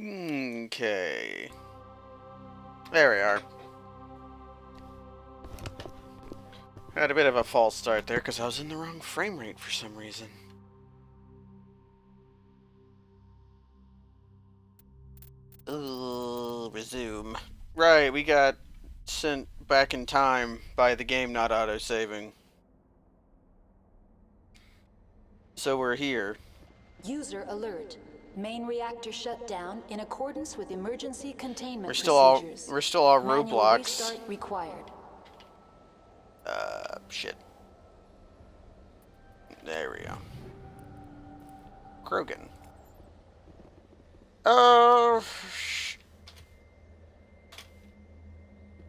Okay. There we are. Had a bit of a false start there because I was in the wrong frame rate for some reason. Resume. Right, we got sent back in time by the game not auto-saving. So we're here. User alert. Main reactor shut down in accordance with emergency containment We're procedures. still all Manual Roblox. restart required. Shit. There we go. Krogan.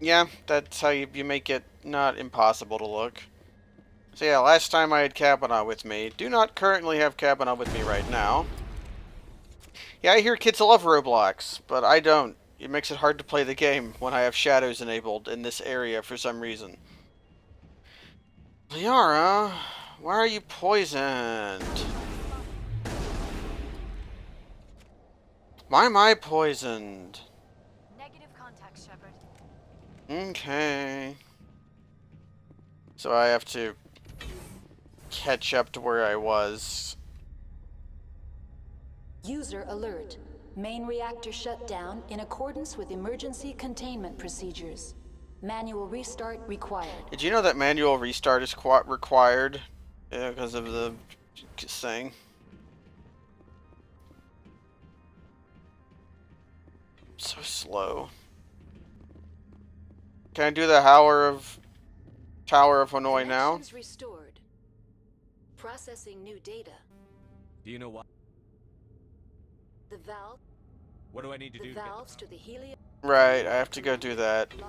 Yeah, that's how you make it not impossible to look. So yeah, last time I had Kavanaugh with me. Do not currently have Kavanaugh with me right now. Yeah, I hear kids love Roblox, but I don't. It makes it hard to play the game when I have shadows enabled in this area for some reason. Liara, why are you poisoned? Why am I poisoned? Negative contact, Shepard. Okay. So I have to catch up to where I was. User alert. Main reactor shut down in accordance with emergency containment procedures. Manual restart required. Did you know that manual restart is required because of the thing? So slow. Can I do the Tower of Hanoi now? Connections restored. Processing new data. Do you know what? The valve. What do I need to do? The valves to the helium. Right, I have to go do that. User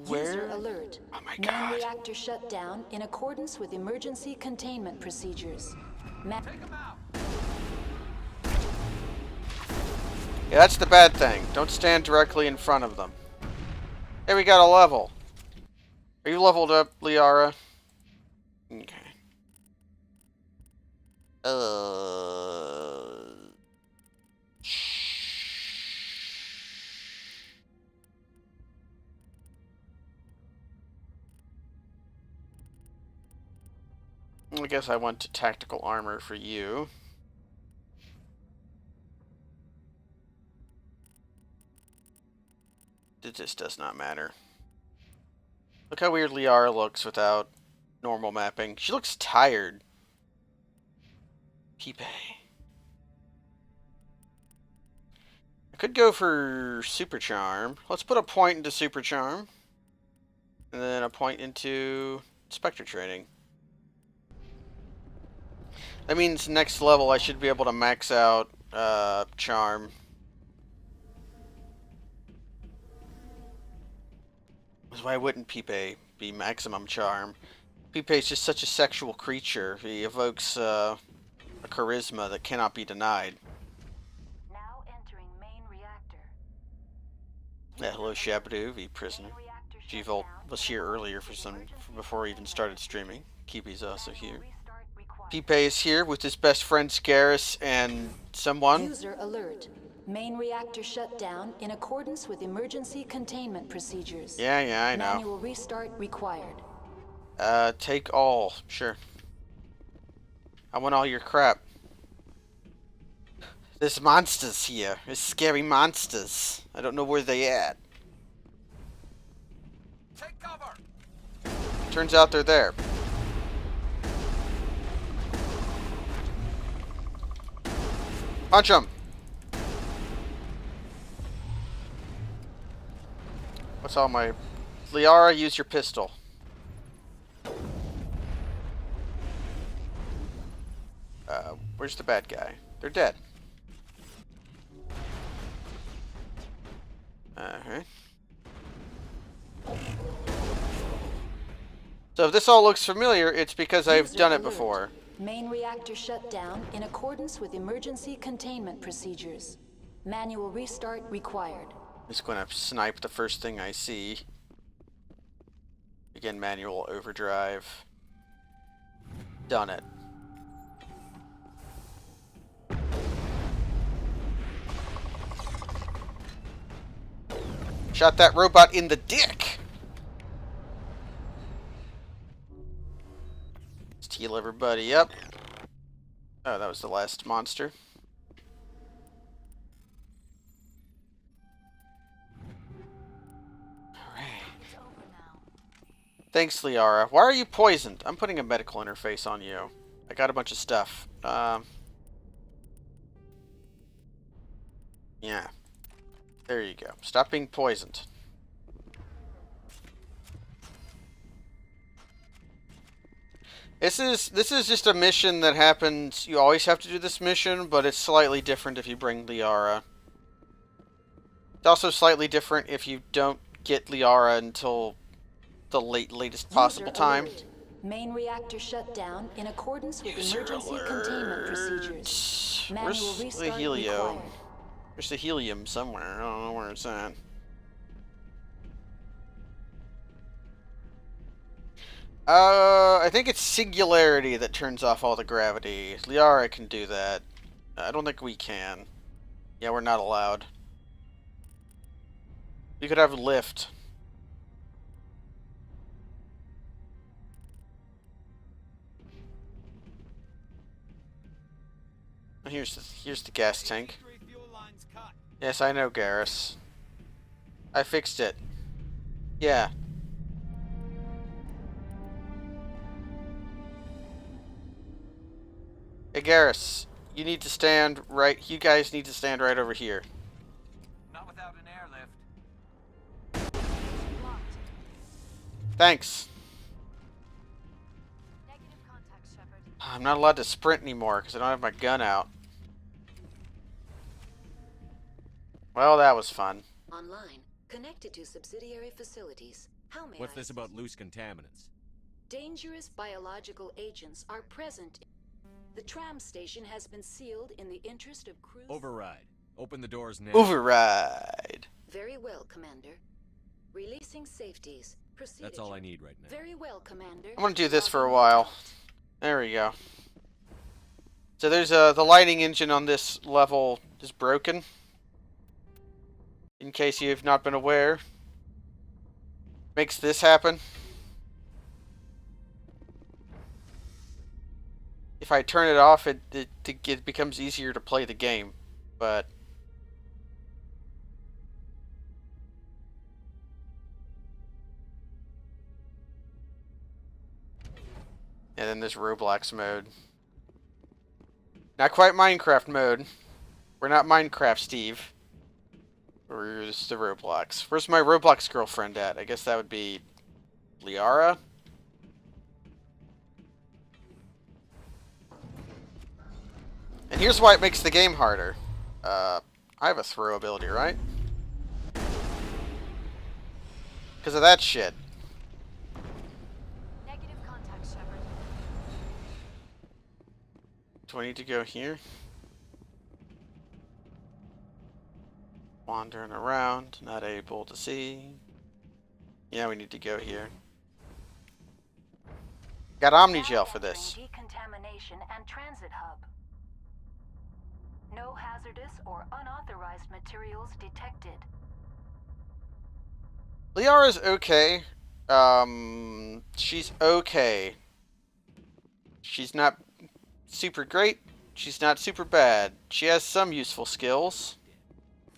Where? alert. Oh my Main god. reactor shut down in accordance with emergency containment procedures. Take him out. Yeah, that's the bad thing. Don't stand directly in front of them. Hey, we got a level. Are you leveled up, Liara? Okay. I guess I went to tactical armor for you. It just does not matter. Look how weird Liara looks without normal mapping. She looks tired. Pipe. I could go for Super Charm. Let's put a point into Super Charm. And then a point into Spectre Training. That means next level I should be able to max out Charm. Why wouldn't Pipe be maximum Charm? Pipe is just such a sexual creature. He evokes a charisma that cannot be denied. Now entering main reactor. Yeah, hello Shabadoo, the prisoner. G-Volt was here earlier before we even started streaming. Kibi's also here. Pipe is here with his best friend Scaris and someone. User alert. Main reactor shut down in accordance with emergency containment procedures. Yeah, I know. Manual restart required. Take all. Sure. I want all your crap. There's monsters here. There's scary monsters. I don't know where they at. Take cover. Turns out they're there. Punch them. What's all my... Liara, use your pistol. Where's the bad guy? They're dead. So if this all looks familiar, it's because I've done it before. Main reactor shut down in accordance with emergency containment procedures. Manual restart required. I'm just going to snipe the first thing I see. Again, manual overdrive. Done it. Shot that robot in the dick! Let's heal everybody up. Oh, that was the last monster. It's over now. Thanks, Liara. Why are you poisoned? I'm putting a medical interface on you. I got a bunch of stuff. Yeah. There you go. Stop being poisoned. This is just a mission that happens. You always have to do this mission, but it's slightly different if you bring Liara. It's also slightly different if you don't get Liara until the latest possible User time. alert. Main reactor shut down in accordance with emergency containment procedures. Manual Where's the restart helio? required. There's the helium somewhere. I don't know where it's at. I think it's Singularity that turns off all the gravity. Liara can do that. I don't think we can. Yeah, we're not allowed. We could have lift. Here's the gas tank. Yes, I know, Garrus. I fixed it. Yeah. Hey, Garrus, you need to stand right. You guys need to stand right over here. Not without an airlift. Blocked. Thanks. Negative contact, Shepard. I'm not allowed to sprint anymore because I don't have my gun out. Well, that was fun. Online, connected to subsidiary facilities. How may What's I this about loose contaminants? Dangerous biological agents are present. The tram station has been sealed in the interest of crews. Override. Open the doors now. Override. Very well, Commander. Releasing safeties. Proceed. That's all I need right now. Very well, Commander. I'm gonna do this for a while. There we go. So there's the lighting engine on this level is broken. In case you have not been aware. Makes this happen. If I turn it off, it becomes easier to play the game, but and then there's Roblox mode. Not quite Minecraft mode. We're not Minecraft, Steve. Where's the Roblox? Where's my Roblox girlfriend at? I guess that would be Liara. And here's why it makes the game harder. I have a throw ability, right? Because of that shit. Negative contact, Shepard. Do I need to go here? Wandering around, not able to see. Yeah, we need to go here. Got Omnigel for this. Decontamination and transit hub. No hazardous or unauthorized materials detected. Liara's okay. She's okay. She's not super great. She's not super bad. She has some useful skills.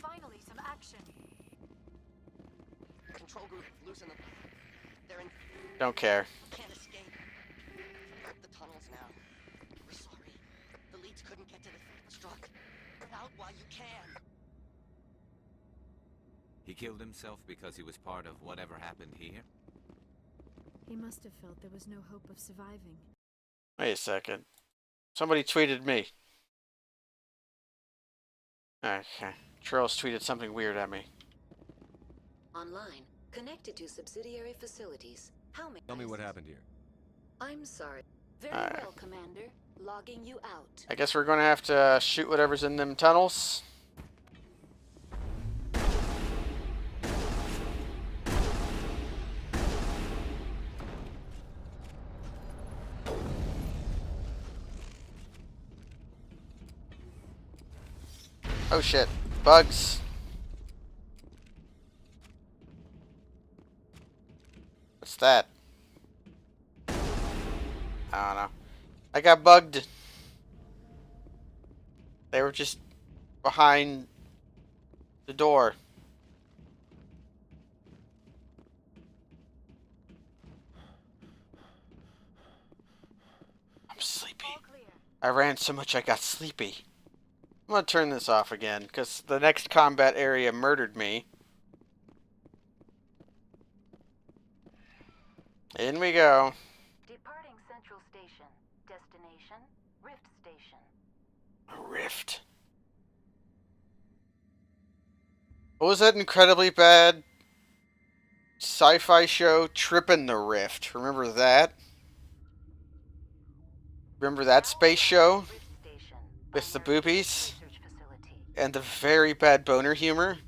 Finally, some action. Control group, losing them. They're in. Don't care. Can't escape. The tunnels now. We're sorry. The leads couldn't get to the struck. Get out while you can. He killed himself because he was part of whatever happened here? He must have felt there was no hope of surviving. Wait a second. Somebody tweeted me. Okay. Charles tweeted something weird at me. Online, connected to subsidiary facilities. How may Tell me I what assist? happened here. I'm sorry. Very Alright. well, Commander. Logging you out. I guess we're going to have to shoot whatever's in them tunnels. Oh shit. Bugs. that? I don't know. I got bugged. They were just behind the door. I'm sleepy. All clear. I ran so much I got sleepy. I'm gonna turn this off again, because the next combat area murdered me. In we go. Departing Central Station. Destination, Rift Station. A rift. What was that incredibly bad sci-fi show, Trippin' the Rift? Remember that? Remember that space show? Rift Station. With the Binary boobies? Research facility. And the very bad boner humor?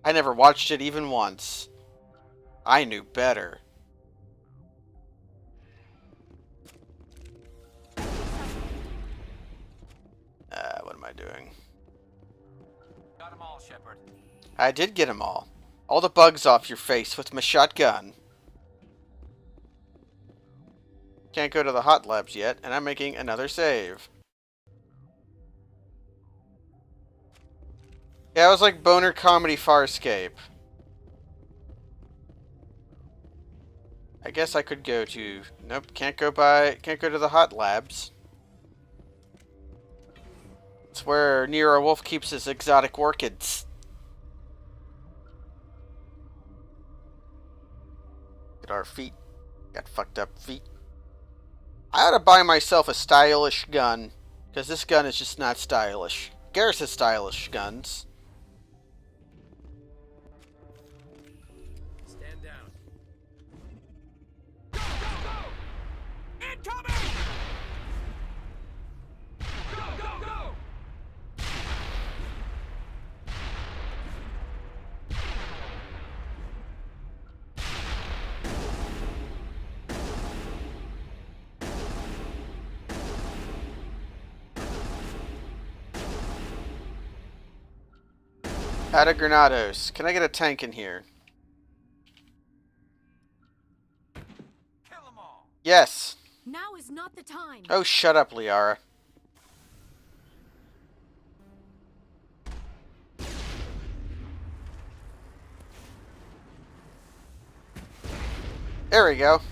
I never watched it even once. I knew better. What am I doing? Got them all, Shepard. I did get them all. All the bugs off your face with my shotgun. Can't go to the hot labs yet, and I'm making another save. Yeah, it was like boner comedy Farscape. I guess I could go to... Nope, can't go to the hot labs. It's where Nero Wolf keeps his exotic orchids. Look at our feet. Got fucked up feet. I ought to buy myself a stylish gun, because this gun is just not stylish. Garrus has stylish guns. Stand down. Go, go, go! Incoming! Go, go, go! Out of Granados. Can I get a tank in here? Kill them all. Yes. Now is not the time. Oh, shut up, Liara. There we go.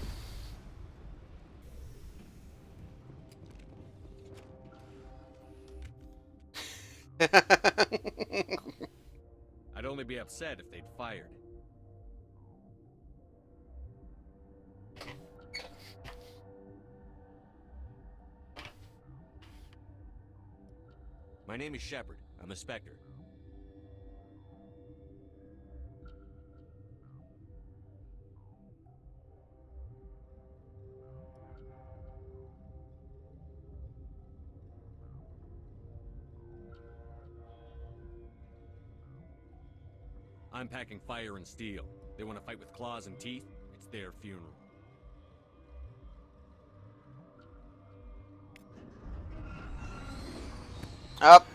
I'd only be upset if they'd fired. My name is Shepard. I'm a Spectre. I'm packing fire and steel. They want to fight with claws and teeth? It's their funeral. Up.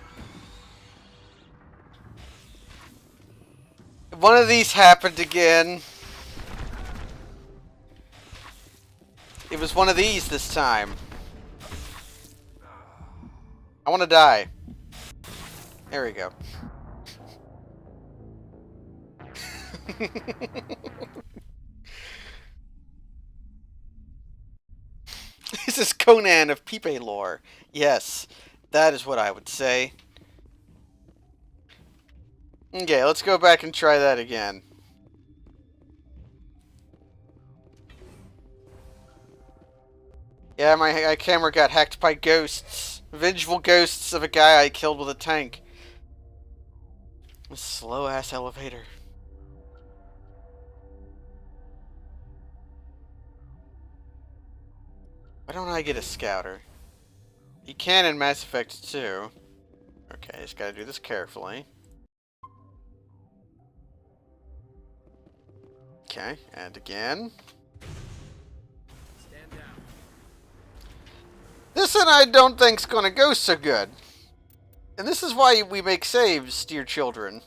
One of these happened again. It was one of these this time. I want to die. There we go. This is Conan of Pipe lore. Yes, that is what I would say. Okay, let's go back and try that again. Yeah, my camera got hacked by ghosts. Vengeful ghosts of a guy I killed with a tank. A slow-ass elevator. Why don't I get a scouter? You can in Mass Effect 2. Okay, just gotta do this carefully. Okay, and again. Stand down. This one I don't think's gonna go so good. And this is why we make saves, dear children.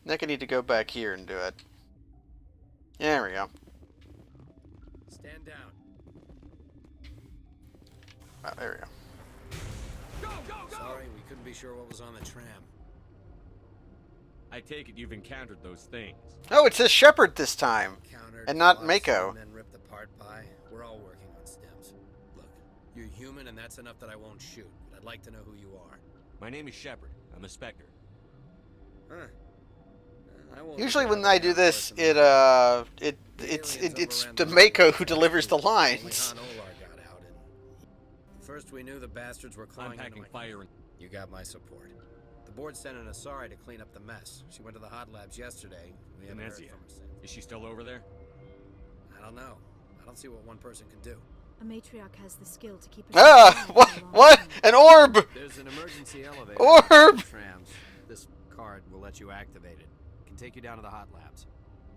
think I need to go back here and do it. There we go. Stand down. Oh, there we go. Sorry, we couldn't be sure what was on the tram. I take it you've encountered those things. Oh, it says Shepard this time. Countered, And not fought, Mako. some men ripped apart by. We're all working on stems. Look, you're human, and that's enough that I won't shoot. But I'd like to know who you are. My name is Shepard. I'm a Spectre. Huh? I won't Usually look when at I how do that this, person it's overran the the Mako mountain. who delivers the Only lines. Han Olar got out, and first we knew the bastards were clawing I'm into packing my... fire and... You got my support. The board sent an Asari to clean up the mess. She went to the hot labs yesterday. We haven't heard Venezia. from her since. Is she still over there? I don't know. I don't see what one person can do. A matriarch has the skill to keep us Ah, alive what? for a long What? time. An orb! There's an emergency elevator. Orb! Trams. This card will let you activate it. Can take you down to the hot labs.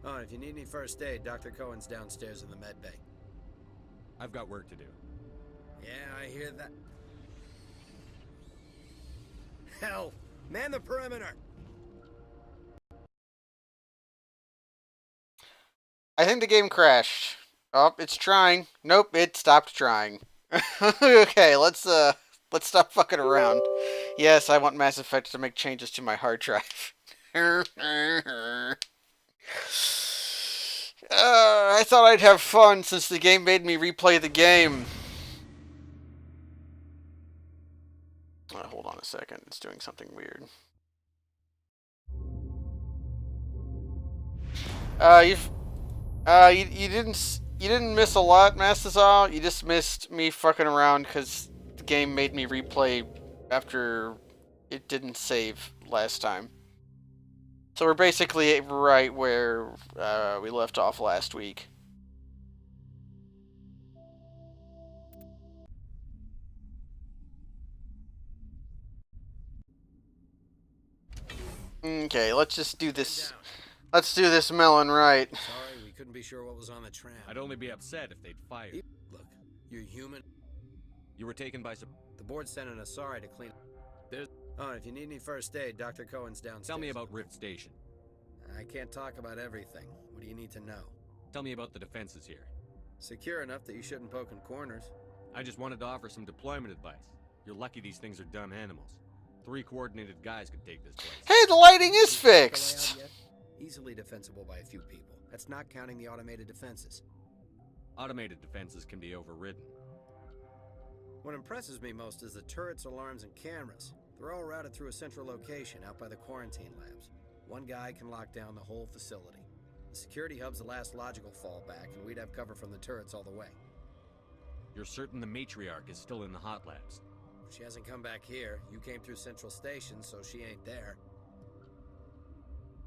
Oh, and if you need any first aid, Dr. Cohen's downstairs in the med bay. I've got work to do. Yeah, I hear that. Hell! Man the perimeter! I think the game crashed. Oh, it's trying. Nope, it stopped trying. Okay, let's stop fucking around. Yes, I want Mass Effect to make changes to my hard drive. I thought I'd have fun since the game made me replay the game. Hold on a second, it's doing something weird. You didn't miss a lot, Mastazal. You just missed me fucking around because the game made me replay after it didn't save last time. So we're basically right where we left off last week. Okay, let's just do this. Let's do this melon right. Sorry, we couldn't be sure what was on the tram. I'd only be upset if they'd fired. Look, you're human. You were taken by The board sent an Asari to clean... There's... Oh, and if you need any first aid, Dr. Cohen's downstairs. Tell me about Rift Station. I can't talk about everything. What do you need to know? Tell me about the defenses here. Secure enough that you shouldn't poke in corners. I just wanted to offer some deployment advice. You're lucky these things are dumb animals. 3 coordinated guys could take this place. Hey, the lighting is You check the layout fixed. yet? Easily defensible by a few people. That's not counting the automated defenses. Automated defenses can be overridden. What impresses me most is the turrets, alarms, and cameras. They're all routed through a central location out by the quarantine labs. One guy can lock down the whole facility. The security hub's the last logical fallback, and we'd have cover from the turrets all the way. You're certain the matriarch is still in the hot labs? She hasn't come back here. You came through Central Station, so she ain't there.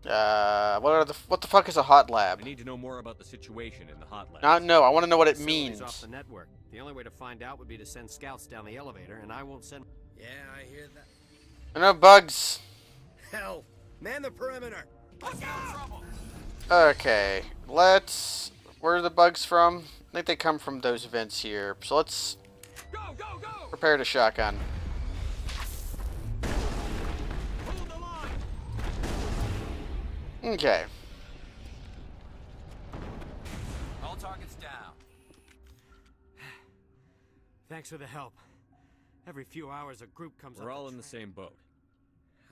What the fuck is a hot I lab? need to know more about the situation in the hot labs. No, I want to know what it Facility's means. off the network. The only way to find out would be to send scouts down the elevator, and I won't send... Yeah, I hear that. No bugs. Hell! Man the perimeter! Okay, let's... Where are the bugs from? I think they come from those vents here. So let's prepare to shotgun. Okay. All targets down. Thanks for the help. Every few hours a group comes up... We're all in the same boat.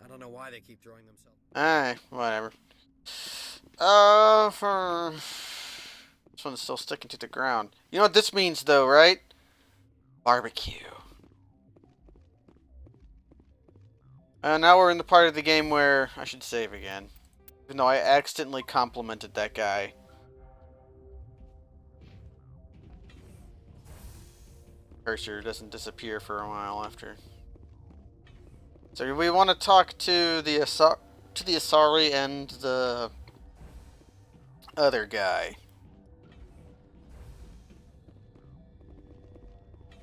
I don't know why they keep throwing themselves. Alright, whatever. This one's still sticking to the ground. You know what this means, though, right? Barbecue. Now we're in the part of the game where I should save again. Even though I accidentally complimented that guy. Cursor doesn't disappear for a while after. So we want to talk to the Asari and the other guy.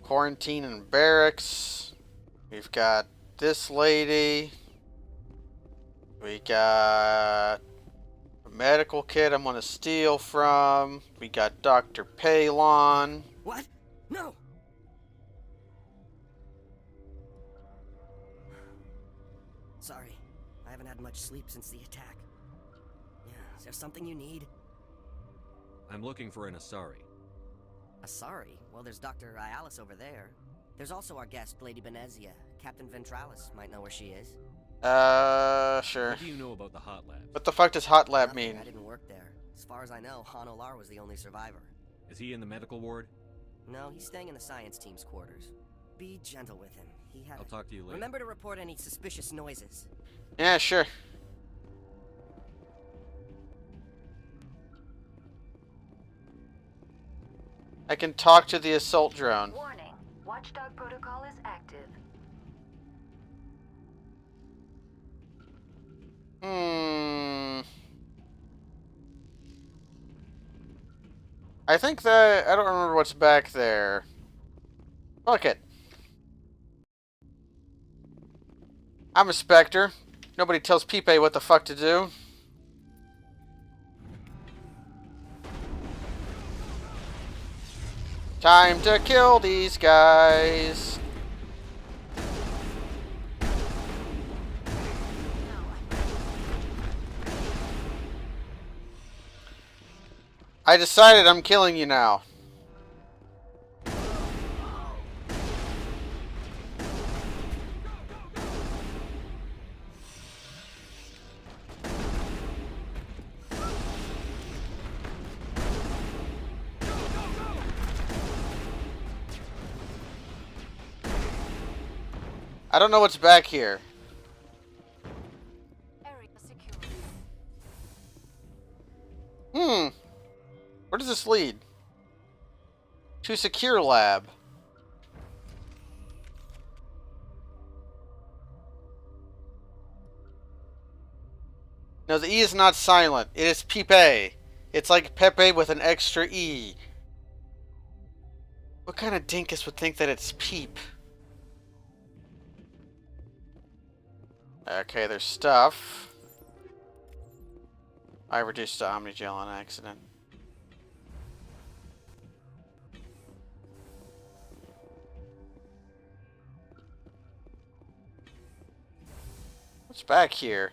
Quarantine and barracks. We've got this lady. We got a medical kit I'm gonna steal from. We got Dr. Palon. What? No! Sorry, I haven't had much sleep since the attack. there something you need? I'm looking for an Asari. Asari? Well, there's Dr. Ayalis over there. There's also our guest, Lady Benezia. Captain Ventralis might know where she is. Sure. What do you know about the hot labs? What the fuck does hot lab Nothing, mean? I didn't work there. As far as I know, Han Olar was the only survivor. Is he in the medical ward? No, he's staying in the science team's quarters. Be gentle with him. He had. I'll talk to you later. Remember to report any suspicious noises. Yeah, sure. I can talk to the assault drone. Warning. Watchdog protocol is active. I think that... I don't remember what's back there. Fuck it. I'm a Spectre. Nobody tells Pipe what the fuck to do. Time to kill these guys. I decided I'm killing you now. I don't know what's back here. Area secure. Where does this lead? To secure lab. No, the E is not silent. It is Pipe. It's like Pepe with an extra E. What kind of dinkus would think that it's Peep? Okay, there's stuff. I reduced the Omnigel on accident. What's back here?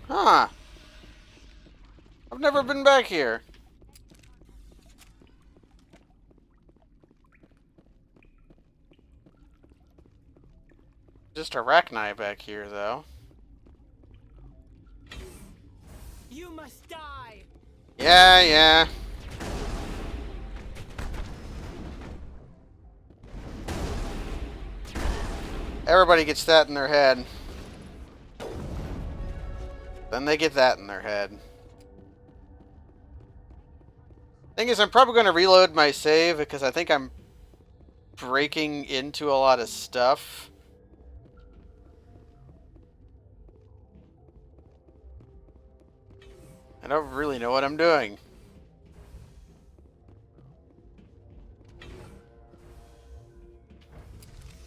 Huh. I've never been back here. Just Arachni back here, though. You must die! Yeah. Everybody gets that in their head. Then they get that in their head. Thing is, I'm probably going to reload my save because I think I'm breaking into a lot of stuff. I don't really know what I'm doing.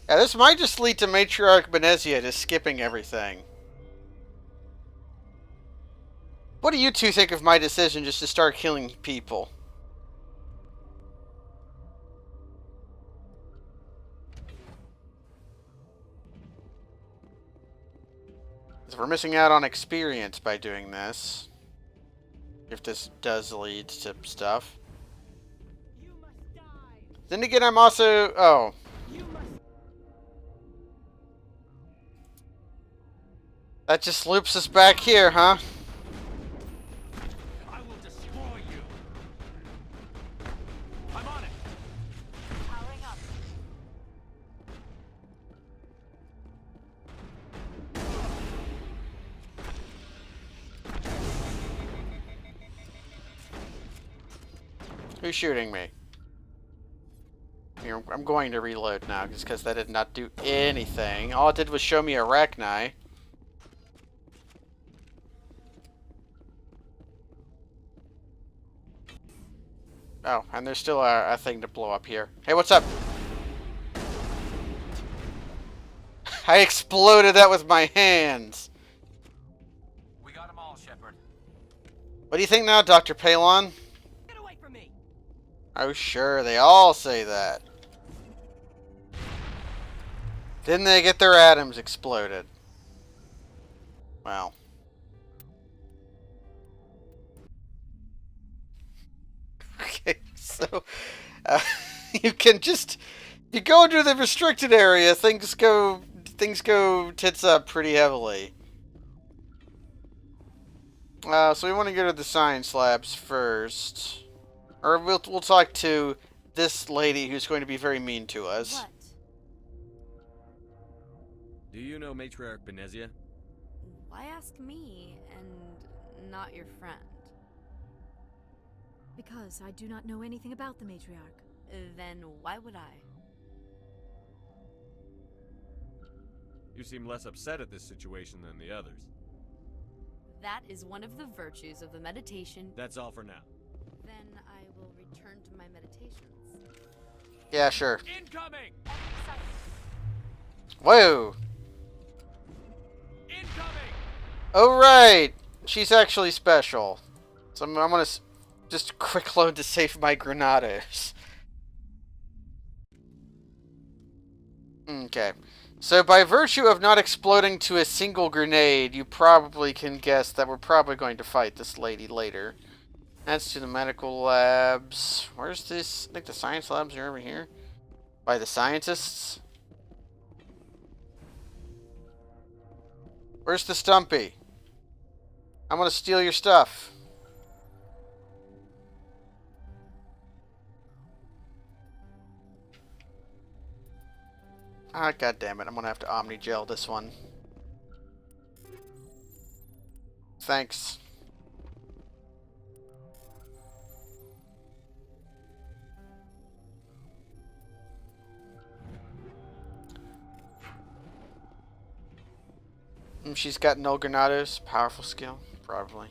Yeah, this might just lead to Matriarch Benezia just skipping everything. What do you two think of my decision just to start killing people? Because we're missing out on experience by doing this. If this does lead to stuff. Then again, I'm also... Oh. That just loops us back here, huh? I will destroy you. I'm on it. Powering up. Who's shooting me? Here, I'm going to reload now, just because that did not do anything. All it did was show me Arachni. Oh, and there's still a thing to blow up here. Hey, what's up? I exploded that with my hands. We got them all, Shepard. What do you think now, Dr. Palon? Get away from me! Oh, sure, they all say that. Then they get their atoms exploded. Well. Okay, so you can just you go into the restricted area, things go tits up pretty heavily. So we want to go to the science labs first, or we'll talk to this lady who's going to be very mean to us. What? Do you know Matriarch Benezia? Why ask me and not your friend? Because I do not know anything about the matriarch. Then why would I? You seem less upset at this situation than the others. That is one of the virtues of the meditation. That's all for now. Then I will return to my meditations. Yeah, sure. Incoming! Whoa! Incoming! Oh, right! She's actually special. So I'm gonna just quick load to save my granados. Okay. So by virtue of not exploding to a single grenade, you probably can guess that we're probably going to fight this lady later. That's to the medical labs. Where's this? I think the science labs are over here. By the scientists. Where's the Stumpy? I'm gonna steal your stuff. Ah, god damn it. I'm gonna have to Omni-Gel this one. Thanks. She's got no granados. Powerful skill. Probably.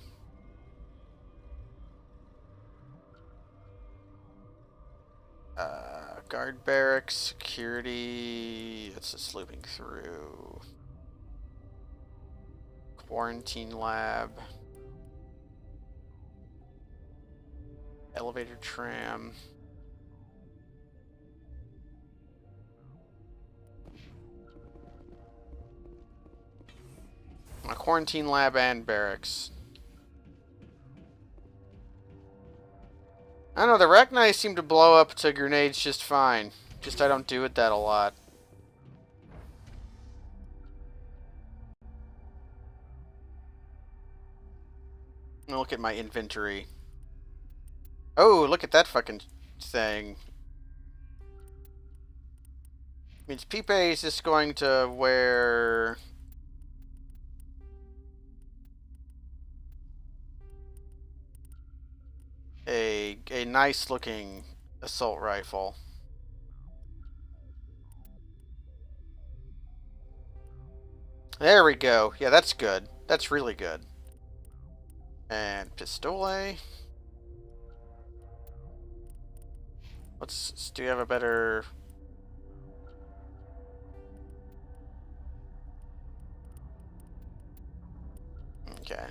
Guard barracks, security. It's just looping through. Quarantine lab. Elevator tram. A quarantine lab and barracks. I don't know, the Rachni seem to blow up to grenades just fine. Just I don't do it that a lot. Look at my inventory. Oh, look at that fucking thing. Means Pipe is just going to wear... a nice looking assault rifle. There we go. Yeah, that's good. That's really good. And Pistole. Do you have a better... Okay.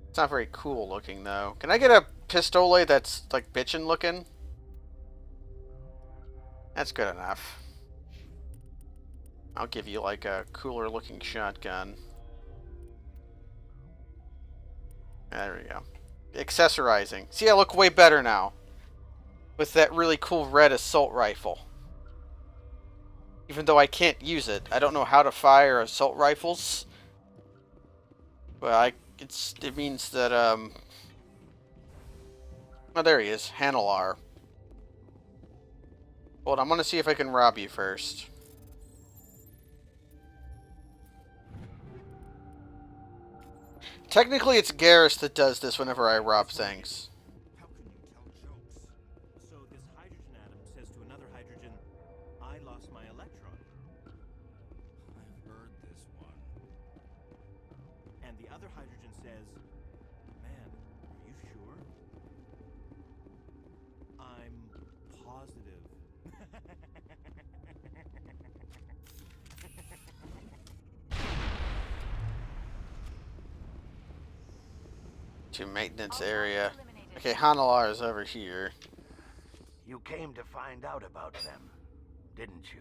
It's not very cool looking, though. Can I get a Pistole that's, like, bitchin' looking? That's good enough. I'll give you, like, a cooler looking shotgun. There we go. Accessorizing. See, I look way better now. With that really cool red assault rifle. Even though I can't use it. I don't know how to fire assault rifles. But it means that, oh, there he is. Hanelar. Hold on, I'm gonna see if I can rob you first. Technically, it's Garrus that does this whenever I rob things. How can you tell jokes? So this hydrogen atom says to another hydrogen, I lost my electron. I've heard this one. And the other hydrogen says, man, are you sure? I'm positive. to maintenance area. Okay, Hanalar is over here. You came to find out about them, didn't you?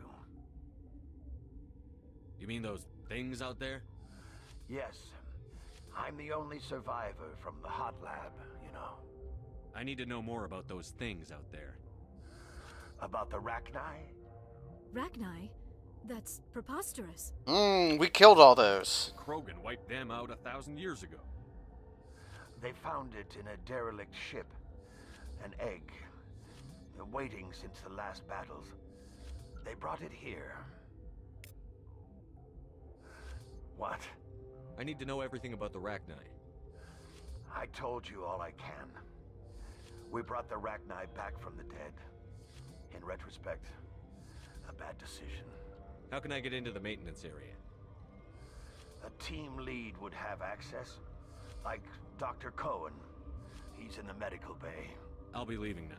You mean those things out there? Yes. I'm the only survivor from the hot lab, you know. I need to know more about those things out there. About the Rachni? Rachni? That's preposterous. We killed all those. Krogan wiped them out 1,000 years ago. They found it in a derelict ship. An egg. Waiting since the last battles. They brought it here. What? I need to know everything about the Rachni. I told you all I can. We brought the Rachni back from the dead. In retrospect, a bad decision. How can I get into the maintenance area? A team lead would have access. Like Dr. Cohen. He's in the medical bay. I'll be leaving now.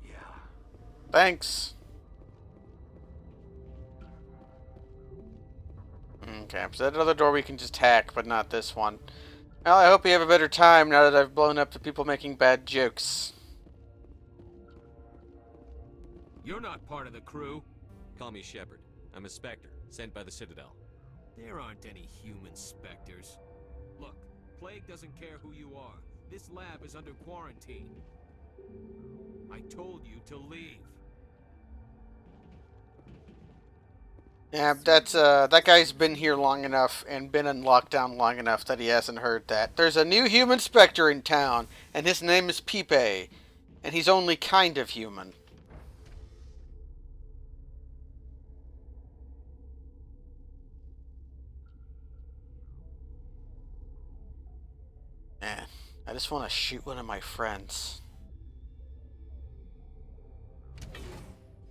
Yeah. Thanks. Okay, so that other door we can just hack, but not this one. Well, I hope you have a better time now that I've blown up the people making bad jokes. You're not part of the crew. Call me Shepard. I'm a Spectre, sent by the Citadel. There aren't any human specters. Look, Plague doesn't care who you are. This lab is under quarantine. I told you to leave. Yeah, that's that guy's been here long enough and been in lockdown long enough that he hasn't heard that. There's a new human Spectre in town, and his name is Pipe, and he's only kind of human. Man, I just want to shoot one of my friends.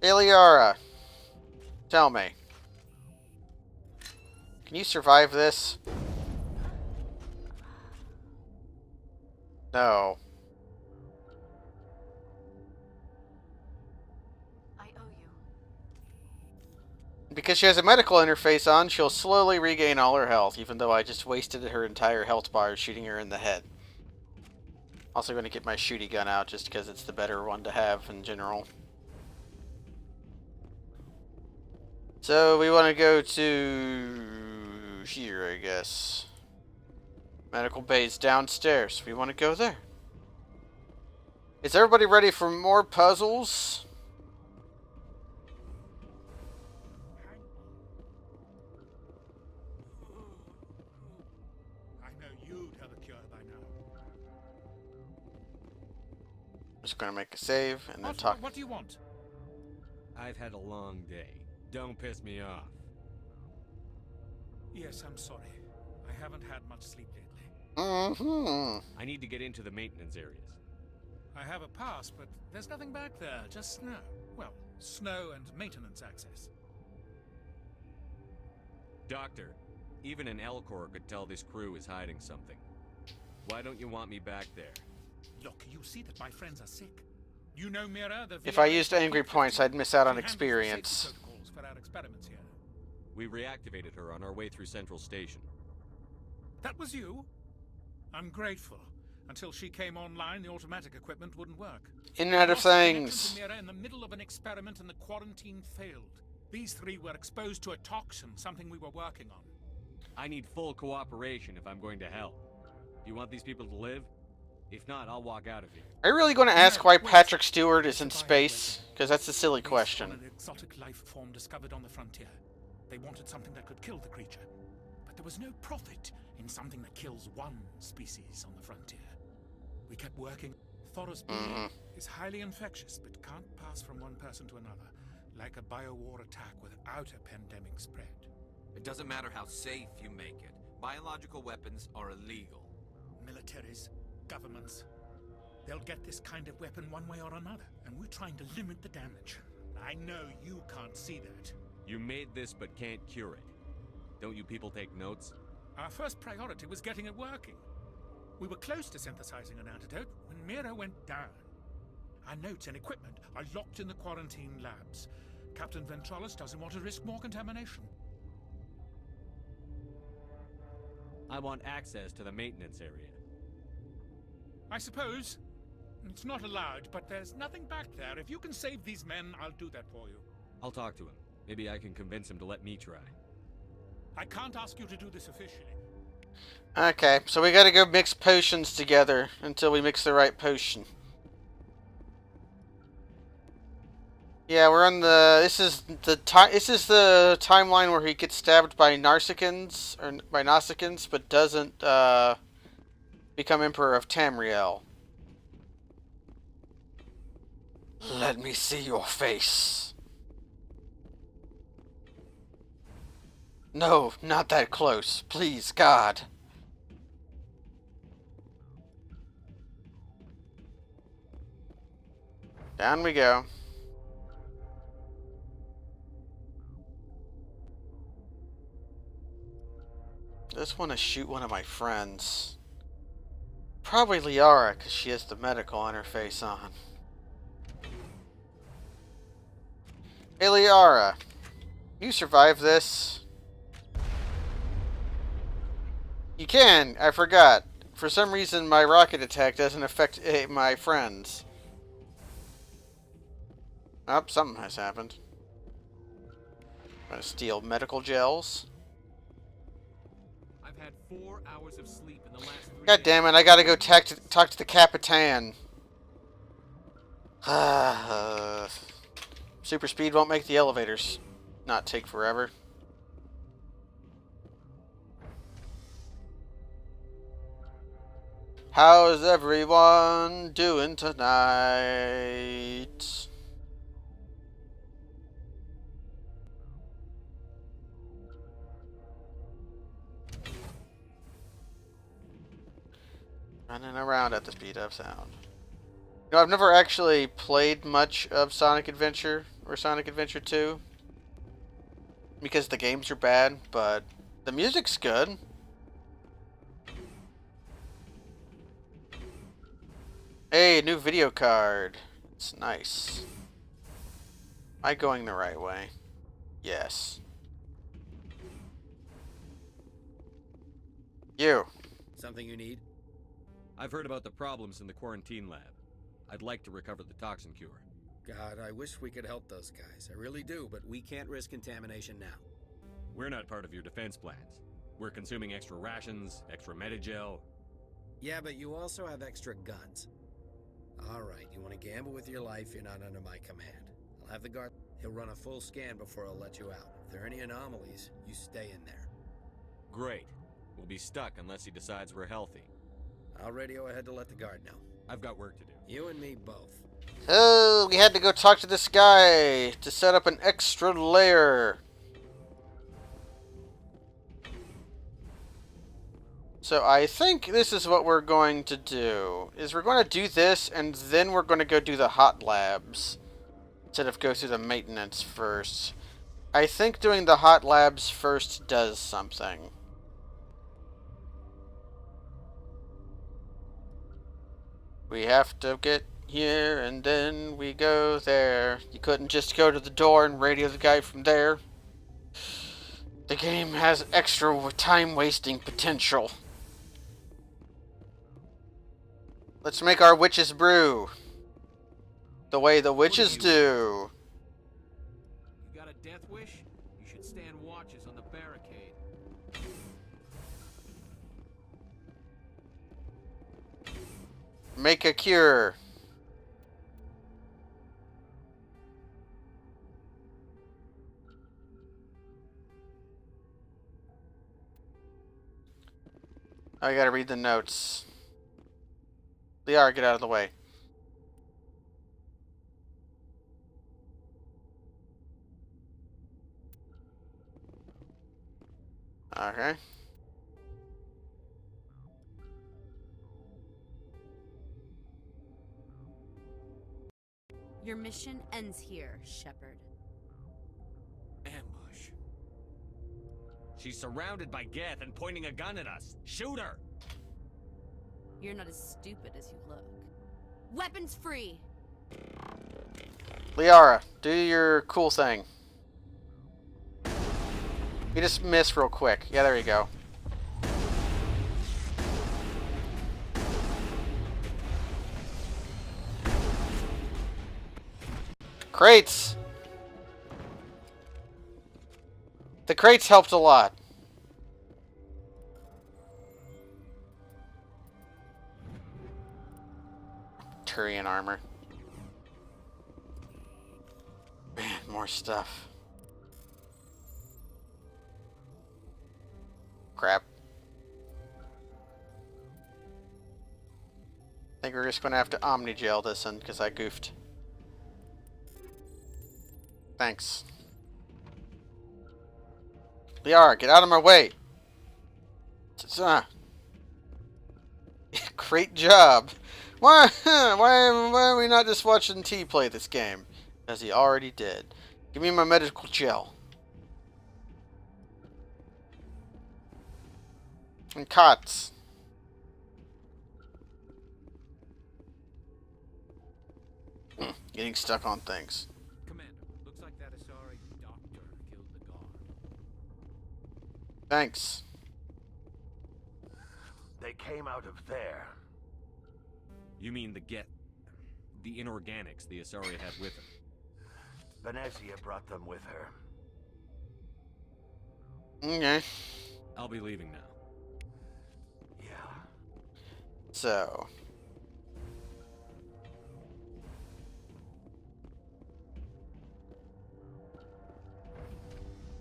Iliara, tell me. Can you survive this? No. I owe you. Because she has a medical interface on, she'll slowly regain all her health, even though I just wasted her entire health bar shooting her in the head. Also going to get my shooty gun out just because it's the better one to have in general. So we want to go to here, I guess. Medical bay's downstairs. We want to go there. Is everybody ready for more puzzles? I know you'd have a cure by now. Just going to make a save and then talk. What do you want? I've had a long day. Don't piss me off. Yes, I'm sorry. I haven't had much sleep lately. I need to get into the maintenance areas. I have a pass, but there's nothing back there, just snow. Well, snow and maintenance access. Doctor, even an Elcor could tell this crew is hiding something. Why don't you want me back there? Look, you see that my friends are sick. You know Mira, the If I used angry points, I'd miss out on experience. For our experiments here. We reactivated her on our way through Central Station. That was you? I'm grateful. Until she came online, the automatic equipment wouldn't work. Internet of Things. Mira in the middle of an experiment and the quarantine failed. These three were exposed to a toxin, something we were working on. I need full cooperation if I'm going to help. Do you want these people to live? If not, I'll walk out of here. Are you really going to ask why Patrick Stewart is in space? Because that's a silly question. An exotic life form discovered on the frontier. They wanted something that could kill the creature. But there was no profit in something that kills one species on the frontier. We kept working. Thoros B is highly infectious, but can't pass from one person to another, like a biowar attack without a pandemic spread. It doesn't matter how safe you make it. Biological weapons are illegal. Militaries, governments, they'll get this kind of weapon one way or another, and we're trying to limit the damage. I know you can't see that. You made this but can't cure it. Don't you people take notes? Our first priority was getting it working. We were close to synthesizing an antidote when Mira went down. Our notes and equipment are locked in the quarantine labs. Captain Ventralis doesn't want to risk more contamination. I want access to the maintenance area. I suppose. It's not allowed, but there's nothing back there. If you can save these men, I'll do that for you. I'll talk to him. Maybe I can convince him to let me try. I can't ask you to do this officially. Okay, so we gotta go mix potions together until we mix the right potion. Yeah, we're on the. This is the timeline where he gets stabbed by Narsicans or by Nausicans, but doesn't become Emperor of Tamriel. Let me see your face. No, not that close, please, God. Down we go. I just want to shoot one of my friends. Probably Liara, because she has the medical interface on. Hey Liara, you survive this? You can, I forgot. For some reason my rocket attack doesn't affect my friends. Oh, something has happened. I'm gonna steal medical gels. I've had 4 hours of sleep in the last 3 God damn it, I gotta go talk to the Capitan. Super speed won't make the elevators not take forever. How's everyone doing tonight? Running around at the speed of sound. You know, I've never actually played much of Sonic Adventure or Sonic Adventure 2 because the games are bad, but the music's good. Hey, new video card. It's nice. Am I going the right way? Yes. You. Something you need? I've heard about the problems in the quarantine lab. I'd like to recover the toxin cure. God, I wish we could help those guys. I really do, but we can't risk contamination now. We're not part of your defense plans. We're consuming extra rations, extra Medigel. Yeah, but you also have extra guns. Alright, you want to gamble with your life, you're not under my command. I'll have the guard. He'll run a full scan before I'll let you out. If there are any anomalies, you stay in there. Great. We'll be stuck unless he decides we're healthy. I'll radio ahead to let the guard know. I've got work to do. You and me both. Oh, we had to go talk to this guy to set up an extra layer. So I think this is what we're going to do. Is we're going to do this and then we're going to go do the hot labs. Instead of go through the maintenance first. I think doing the hot labs first does something. We have to get here and then we go there. You couldn't just go to the door and radio the guy from there. The game has extra time wasting potential. Let's make our witch's brew. The way the witches do. You got a death wish? You should stand watches on the barricade. Make a cure. I gotta read the notes. Liara, get out of the way. Okay. Your mission ends here, Shepard. Ambush. She's surrounded by Geth and pointing a gun at us. Shoot her! You're not as stupid as you look. Weapons free! Liara, do your cool thing. You just miss real quick. Yeah, there you go. Crates! The crates helped a lot. Turian armor. Man, more stuff. Crap. I think we're just gonna have to Omnigel this in because I goofed. Thanks. Liara, get out of my way! Great job! Why are we not just watching T play this game? As he already did. Give me my medical gel. And cots. Getting stuck on things. Commander, looks like that Asari doctor killed the guard. Thanks. They came out of there. You mean the inorganics the Asari had with her? Venezia brought them with her. Okay. I'll be leaving now. Yeah. So.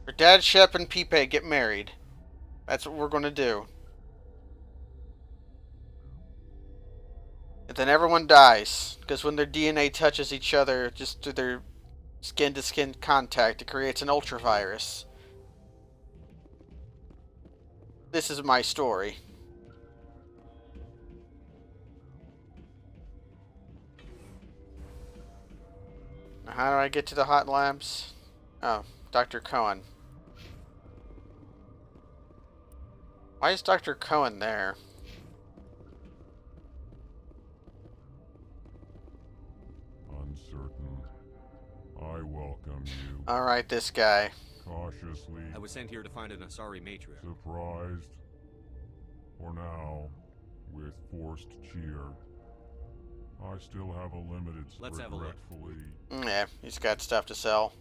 Your dad, Shep, and Pipe get married. That's what we're gonna do. And then everyone dies. Because when their DNA touches each other, just through their skin-to-skin contact, it creates an ultravirus. This is my story. Now, how do I get to the hot labs? Oh, Dr. Cohen. Why is Dr. Cohen there? Uncertain. I welcome you. Alright, this guy. Cautiously. I was sent here to find an Asari matriarch. Surprised. For now, with forced cheer. I still have a limited. Let's have a look. Regretfully. Yeah, he's got stuff to sell.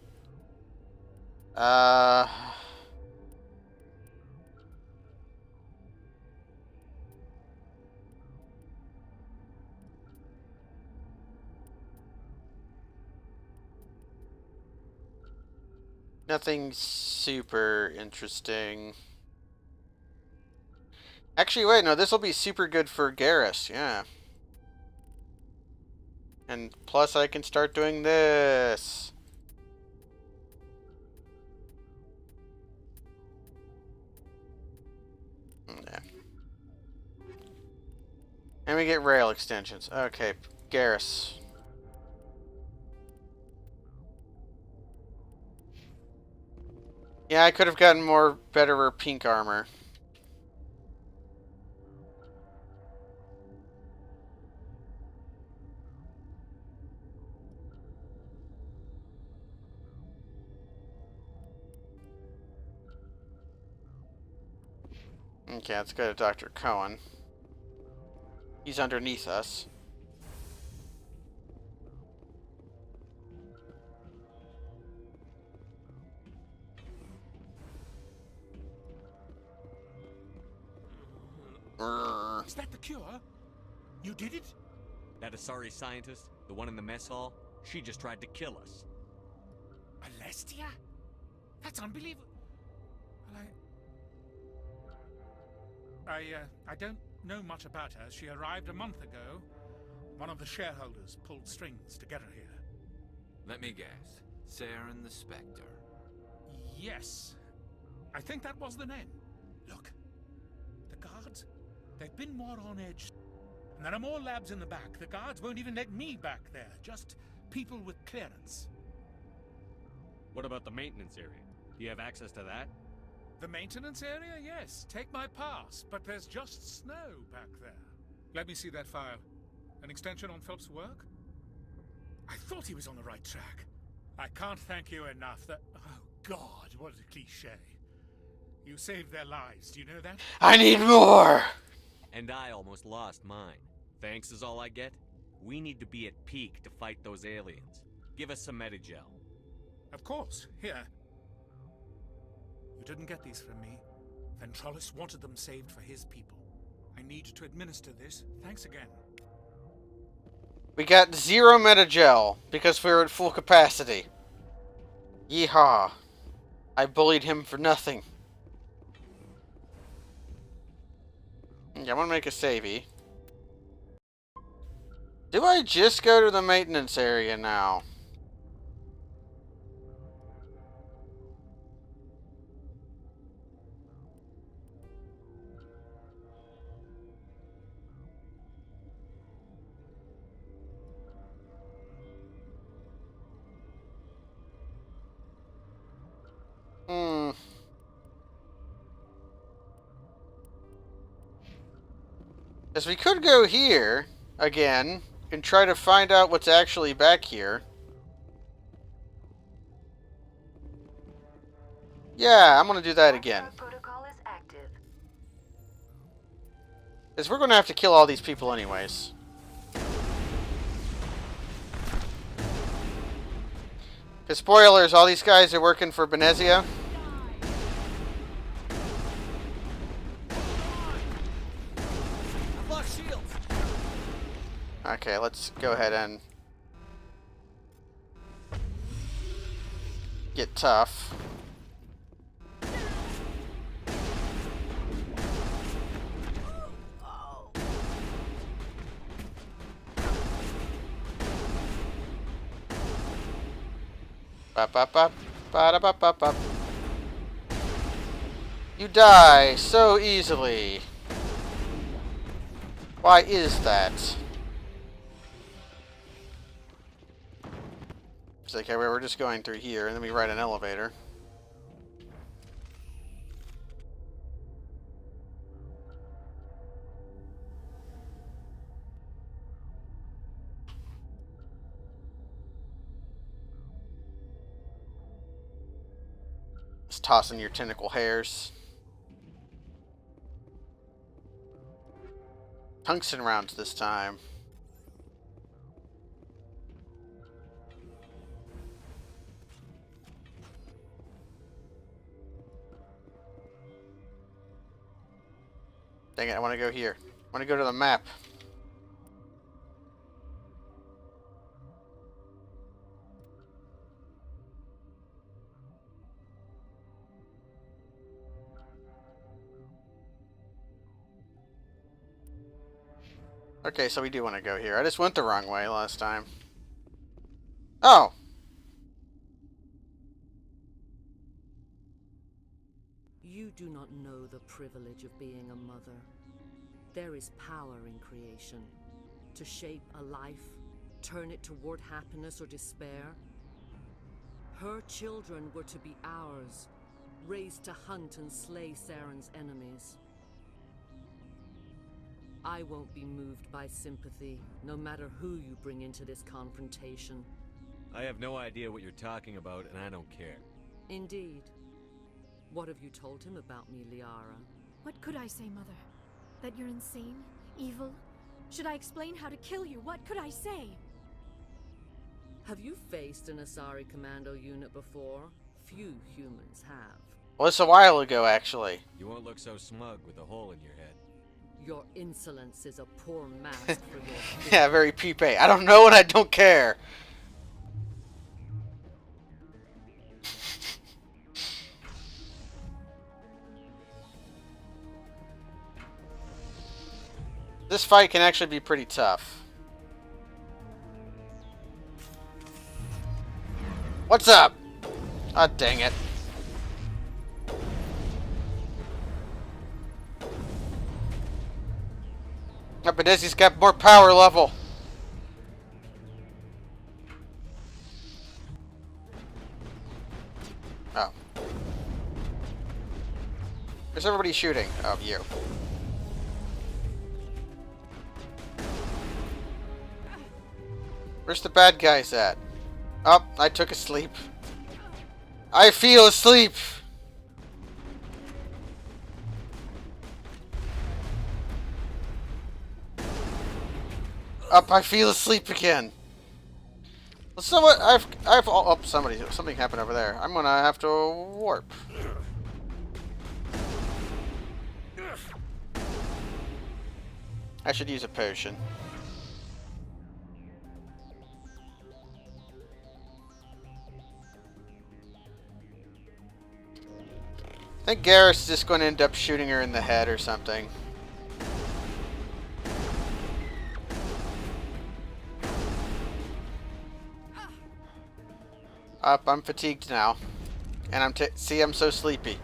Nothing super interesting. Actually, wait, no, this will be super good for Garrus, yeah. And plus I can start doing this. Yeah. And we get rail extensions. Okay, Garrus. Yeah, I could have gotten more better pink armor. Okay, let's go to Dr. Cohen. He's underneath us. Is that the cure? You did it? That Asari scientist, the one in the mess hall, she just tried to kill us. Alestia? That's unbelievable. Well, I don't know much about her. She arrived a month ago. One of the shareholders pulled strings to get her here. Let me guess. Saren the Spectre. Yes. I think that was the name. Look. The guards, they've been more on edge. And there are more labs in the back. The guards won't even let me back there. Just people with clearance. What about the maintenance area? Do you have access to that? The maintenance area? Yes. Take my pass. But there's just snow back there. Let me see that file. An extension on Phelps' work? I thought he was on the right track. I can't thank you enough that... Oh, God, what a cliche. You saved their lives, do you know that? I need more! And I almost lost mine. Thanks is all I get? We need to be at peak to fight those aliens. Give us some Medigel. Of course, here. You didn't get these from me. Ventralis wanted them saved for his people. I need to administer this. Thanks again. We got 0 Metagel because we were at full capacity. Yeehaw. I bullied him for nothing. Okay, I'm gonna make a savey. Do I just go to the maintenance area now? Because we could go here, again, and try to find out what's actually back here. Yeah, I'm going to do that again. Protocol is active. Because we're going to have to kill all these people anyways. Because spoilers, all these guys are working for Benezia. Okay, let's go ahead and get tough. Bop, bop, bop, ba, da, bop, bop, bop. You die so easily. Why is that? It's like, okay, we're just going through here, and then we ride an elevator. Just tossing your tentacle hairs. Tungsten rounds this time. Dang it, I want to go here. I want to go to the map. Okay, so we do want to go here. I just went the wrong way last time. Oh! You do not know the privilege of being a mother. There is power in creation. To shape a life, turn it toward happiness or despair. Her children were to be ours, raised to hunt and slay Saren's enemies. I won't be moved by sympathy, no matter who you bring into this confrontation. I have no idea what you're talking about, and I don't care. Indeed. What have you told him about me, Liara? What could I say, Mother? That you're insane? Evil? Should I explain how to kill you? What could I say? Have you faced an Asari commando unit before? Few humans have. Well, it's a while ago, actually. You won't look so smug with a hole in your head. Your insolence is a poor mask for your... Yeah, very peep. I don't know and I don't care. This fight can actually be pretty tough. What's up? Ah, dang it. Benezia's got more power level. Oh. Where's everybody shooting? Oh, you. Where's the bad guys at? Oh, I took a sleep. I feel asleep. Up, I feel asleep again. Somewhat, oh, something happened over there. I'm gonna have to warp. I should use a potion. I think Garrus is just going to end up shooting her in the head or something. Up, I'm fatigued now. And I'm so sleepy.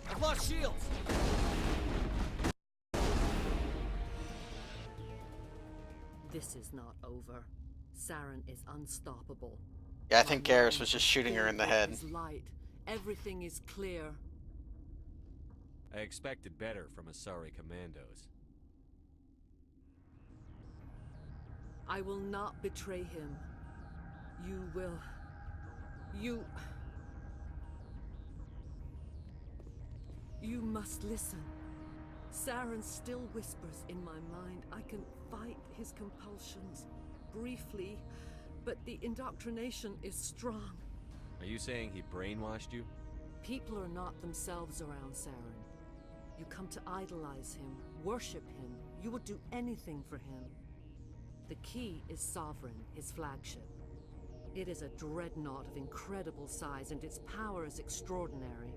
I've lost shields. This is not over. Saren is unstoppable. Yeah, I think Garrus was just shooting her in the head. Light. Everything is clear. I expected better from Asari commandos. I will not betray him. You will... You must listen. Saren still whispers in my mind. I can fight his compulsions. Briefly, but the indoctrination is strong. Are you saying he brainwashed you? People are not themselves around Saren. You come to idolize him, worship him. You would do anything for him. The key is Sovereign, his flagship. It is a dreadnought of incredible size, and its power is extraordinary.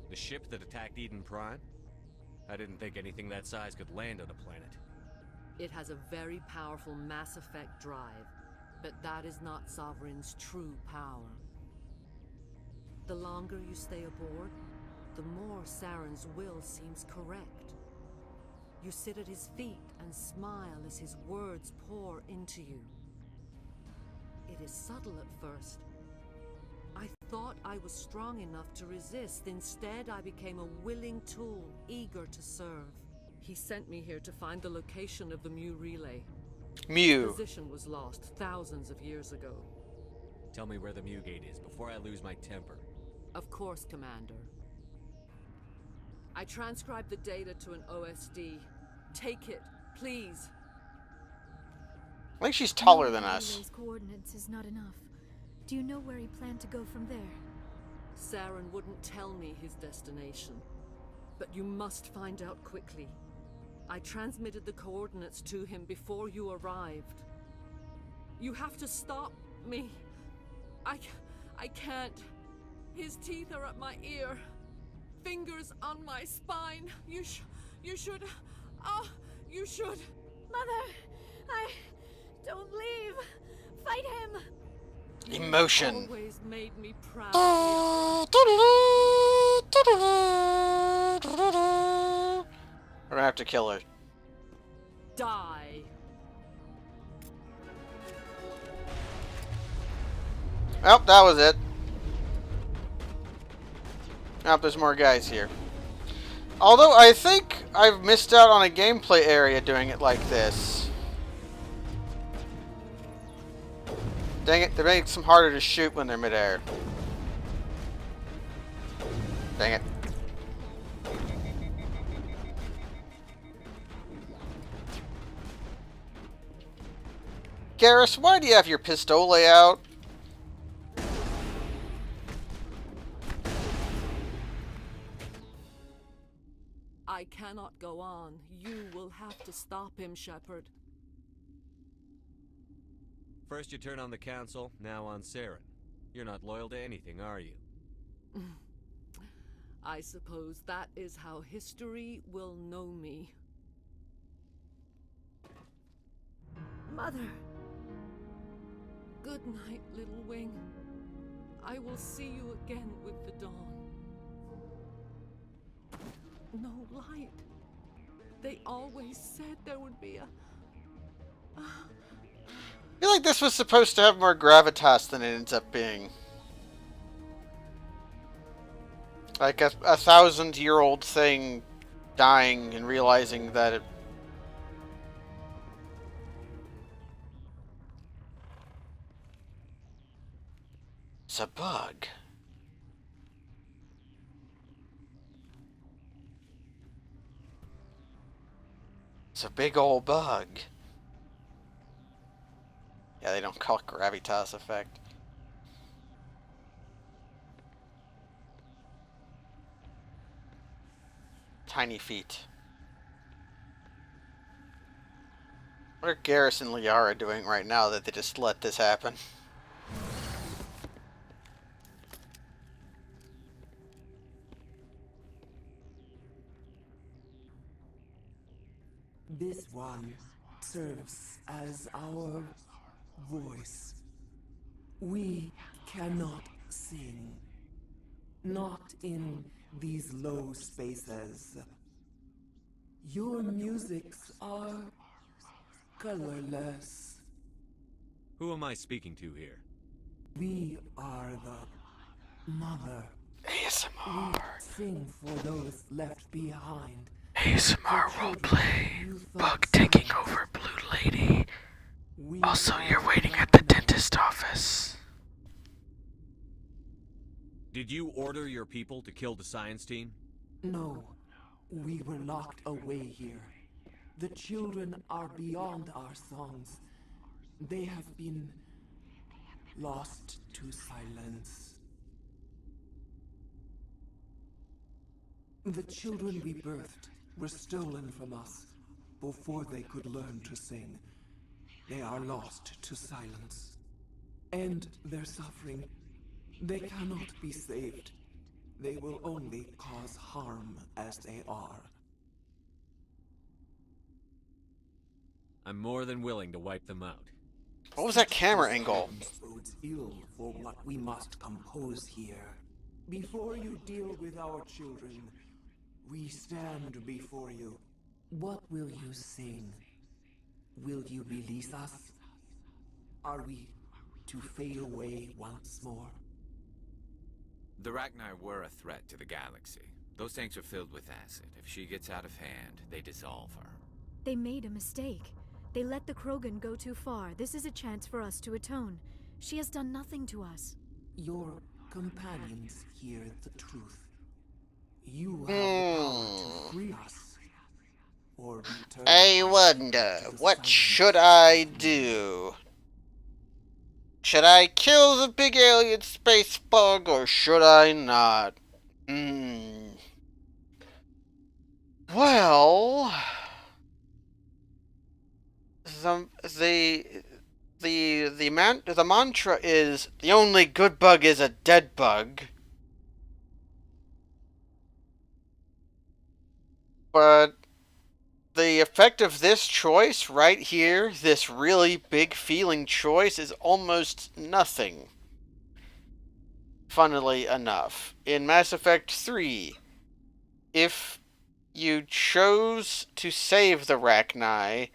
The ship that attacked Eden Prime? I didn't think anything that size could land on a planet. It has a very powerful Mass Effect drive, but that is not Sovereign's true power. The longer you stay aboard, the more Saren's will seems correct. You sit at his feet and smile as his words pour into you. It is subtle at first. I thought I was strong enough to resist. Instead, I became a willing tool, eager to serve. He sent me here to find the location of the Mu relay. Mu. The position was lost thousands of years ago. Tell me where the Mu gate is before I lose my temper. Of course, Commander. I transcribed the data to an OSD. Take it, please. I think she's taller than us. Relay's coordinates is not enough. Do you know where he planned to go from there? Saren wouldn't tell me his destination. But you must find out quickly. I transmitted the coordinates to him before you arrived. You have to stop me. I can't. His teeth are at my ear. Fingers on my spine. You should... Oh, you should... Mother! Don't leave! Fight him! Emotion. Always made me proud. We're gonna have to kill her. Die. Well, that was it. Oh, there's more guys here. Although, I think I've missed out on a gameplay area doing it like this. Dang it, they make them harder to shoot when they're midair. Dang it. Garrus, why do you have your pistole out? I cannot go on. You will have to stop him, Shepard. First you turn on the Council, now on Saren. You're not loyal to anything, are you? I suppose that is how history will know me. Mother! Good night, little wing. I will see you again with the dawn. No light. They always said there would be a... I feel like this was supposed to have more gravitas than it ends up being. Like a 1,000-year-old thing dying and realizing that it... It's a bug. It's a big old bug. Yeah, they don't call it gravitas effect. Tiny feet. What are Garrus and Liara doing right now that they just let this happen? This one serves as our voice. We cannot sing. Not in these low spaces. Your musics are colorless. Who am I speaking to here? We are the mother. ASMR. We sing for those left behind. ASMR roleplay. Bug taking over Blue Lady. Also, you're waiting at the dentist office. Did you order your people to kill the science team? No, we were locked away here. The children are beyond our songs. They have been lost to silence. The children we birthed were stolen from us before they could learn to sing. They are lost to silence. And their suffering, they cannot be saved. They will only cause harm as they are. I'm more than willing to wipe them out. What was that camera angle? Bodes ill for what we must compose here. Before you deal with our children, we stand before you. What will you sing? Will you release us? Are we to fade away once more? The Rachni were a threat to the galaxy. Those tanks are filled with acid. If she gets out of hand, they dissolve her. They made a mistake. They let the Krogan go too far. This is a chance for us to atone. She has done nothing to us. Your companions hear the truth. You have the power to free us. Or return. I wonder, what should I do? Should I kill the big alien space bug or should I not? Well, the mantra is the only good bug is a dead bug. But the effect of this choice right here, this really big feeling choice, is almost nothing. Funnily enough, in Mass Effect 3, if you chose to save the Rachni,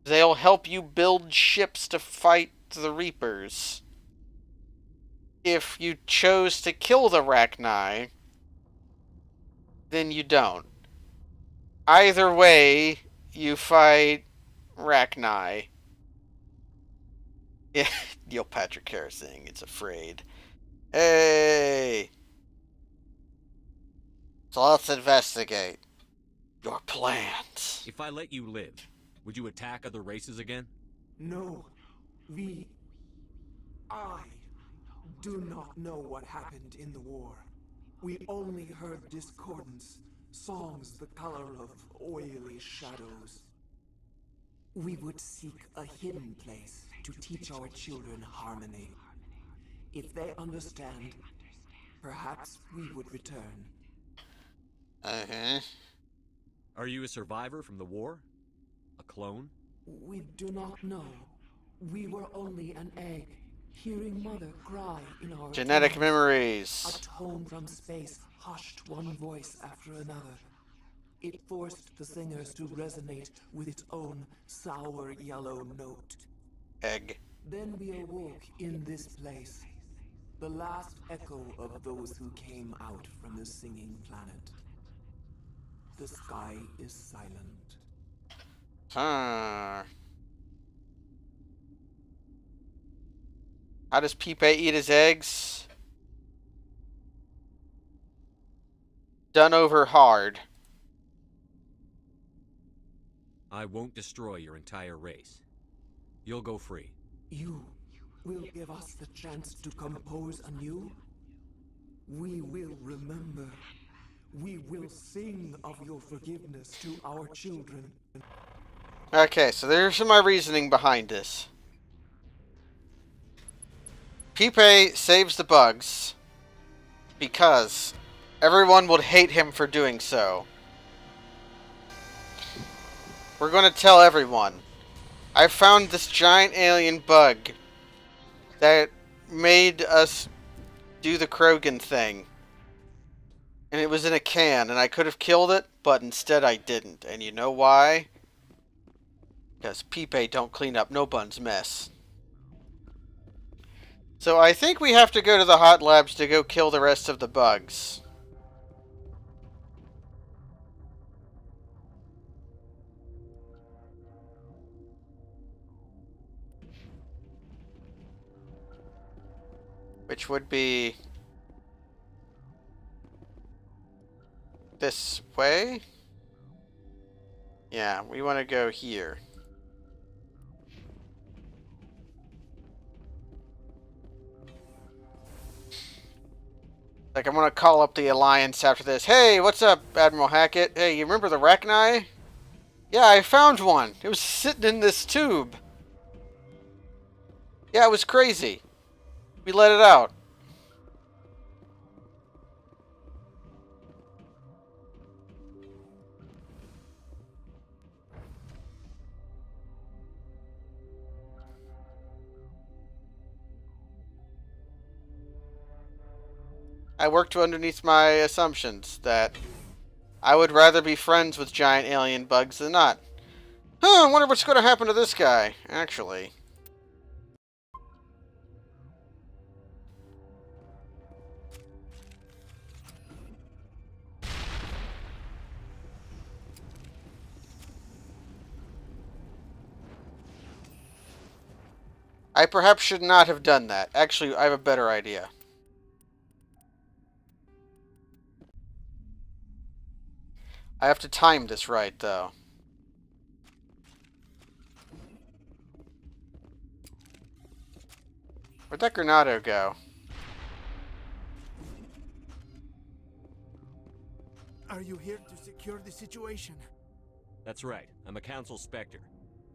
they'll help you build ships to fight the Reapers. If you chose to kill the Rachni, then you don't. Either way, you fight Rachni. Yeah, Neil Patrick Harris saying it's afraid. Hey! So let's investigate your plans. If I let you live, would you attack other races again? No, I do not know what happened in the war. We only heard discordance, songs the color of oily shadows. We would seek a hidden place to teach our children harmony. If they understand, perhaps we would return. Uh-huh. Are you a survivor from the war? A clone? We do not know. We were only an egg, hearing Mother cry in our Genetic dreams. memories. A tone from space hushed one voice after another. It forced the singers to resonate with its own sour yellow note. Egg. Then we awoke in this place, the last echo of those who came out from the singing planet. The sky is silent. Huh. How does Pipe eat his eggs? Done over hard. I won't destroy your entire race. You'll go free. You will give us the chance to compose anew? We will remember. We will sing of your forgiveness to our children. Okay, so there's my reasoning behind this. Pipe saves the bugs because everyone would hate him for doing so. We're going to tell everyone. I found this giant alien bug that made us do the Krogan thing. And it was in a can, and I could have killed it, but instead I didn't. And you know why? Because Pipe don't clean up no buns mess. So I think we have to go to the hot labs to go kill the rest of the bugs. Which would be this way? Yeah, we want to go here. Like, I'm gonna call up the Alliance after this. Hey, what's up, Admiral Hackett? Hey, you remember the Rachni? Yeah, I found one. It was sitting in this tube. Yeah, it was crazy. We let it out. I worked underneath my assumptions that I would rather be friends with giant alien bugs than not. Huh, I wonder what's going to happen to this guy, actually. I perhaps should not have done that. Actually, I have a better idea. I have to time this right, though. Where'd that Granado go? Are you here to secure the situation? That's right. I'm a Council Spectre.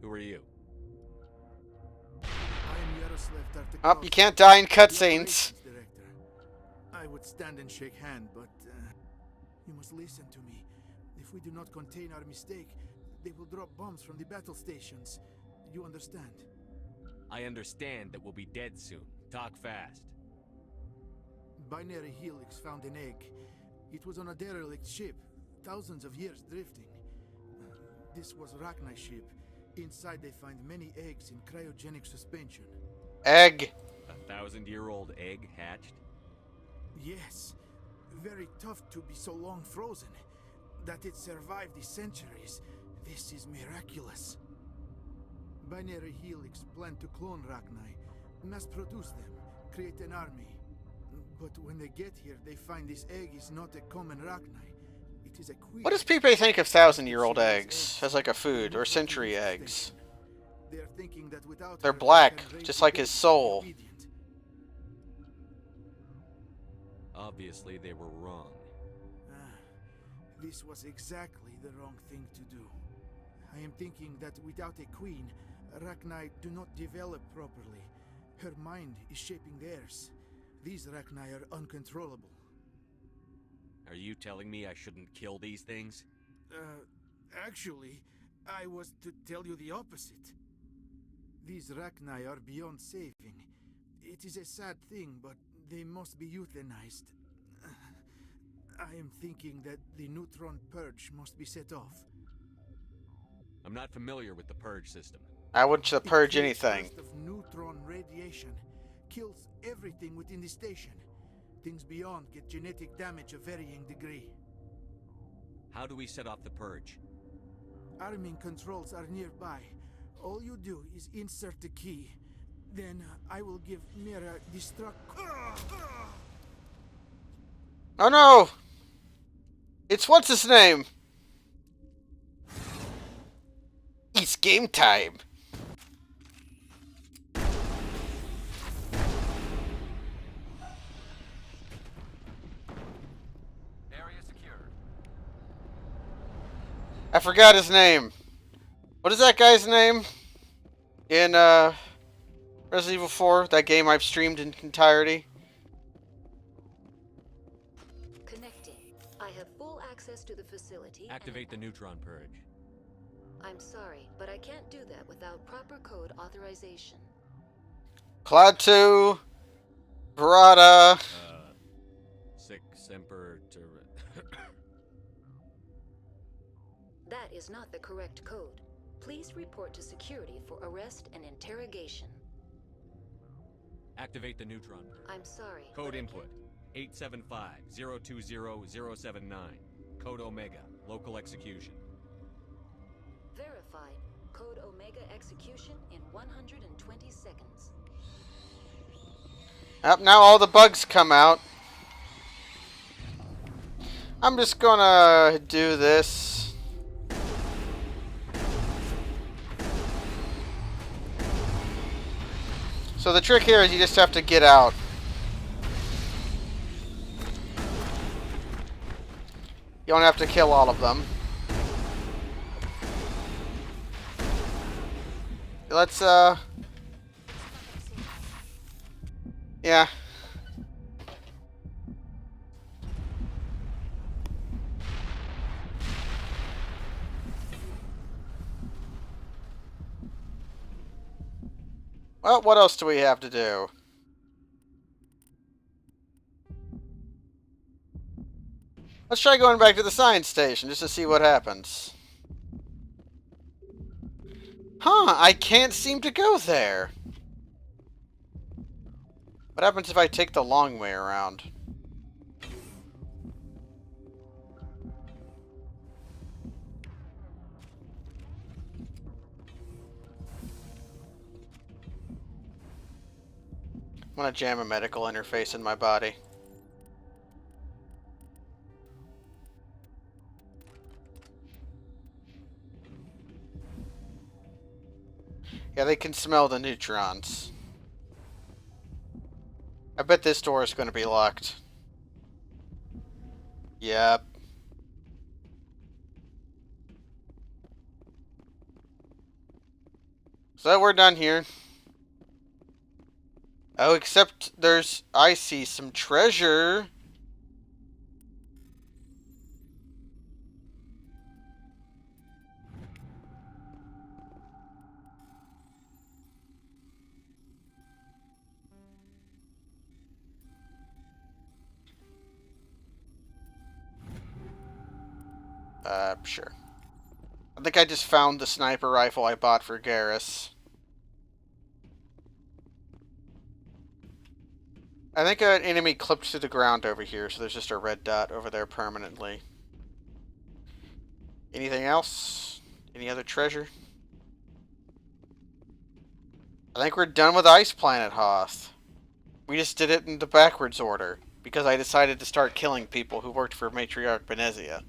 Who are you? I am Yaroslav Tartakovsky. Oh, you can't die in cutscenes. I would stand and shake hand, but you must listen to me. If we do not contain our mistake, they will drop bombs from the battle stations. You understand? I understand that we'll be dead soon. Talk fast. Binary Helix found an egg. It was on a derelict ship, thousands of years drifting. This was Rachni ship. Inside they find many eggs in cryogenic suspension. Egg. 1,000-year-old egg hatched? Yes. Very tough to be so long frozen. That it survived the centuries. This is miraculous. Binary Helix planned to clone Rachni, mass produce them, create an army. But when they get here, they find this egg is not a common Rachni. It is a queen. What does Pipe think of 1,000-year-old eggs as like a food, or century eggs? They're thinking that without They're her, black, they can raise just like his soul. Obviously, they were wrong. This was exactly the wrong thing to do. I am thinking that without a queen, Rachni do not develop properly. Her mind is shaping theirs. These Rachni are uncontrollable. Are you telling me I shouldn't kill these things? Actually, I was to tell you the opposite. These Rachni are beyond saving. It is a sad thing, but they must be euthanized. I am thinking that the neutron purge must be set off. I'm not familiar with the purge system. I wouldn't purge anything. Of neutron radiation kills everything within the station. Things beyond get genetic damage of varying degree. How do we set off the purge? Arming controls are nearby. All you do is insert the key. Then I will give Mira destruct. Oh no! It's what's his name? It's game time. Area secured. I forgot his name. What is that guy's name? In Resident Evil 4, that game I've streamed in entirety. Connecting. I have full access to the facility. Activate the neutron purge. I'm sorry, but I can't do that without proper code authorization. Cloud 2, Verada. Sic Semper That is not the correct code. Please report to security for arrest and interrogation. Activate the neutron purge. I'm sorry. Code input 875-020-079. Code Omega. Local execution. Verified. Code Omega execution in 120 seconds. Up now all the bugs come out. I'm just gonna do this. So the trick here is you just have to get out. You don't have to kill all of them. Let's, yeah. Well, what else do we have to do? Let's try going back to the science station just to see what happens. Huh, I can't seem to go there. What happens if I take the long way around? I'm gonna jam a medical interface in my body. Yeah, they can smell the neutrons. I bet this door is going to be locked. Yep. So we're done here. Oh, except I see some treasure. Sure. I think I just found the sniper rifle I bought for Garrus. I think an enemy clipped to the ground over here, so there's just a red dot over there permanently. Anything else? Any other treasure? I think we're done with Ice Planet Hoth. We just did it in the backwards order, because I decided to start killing people who worked for Matriarch Benezia.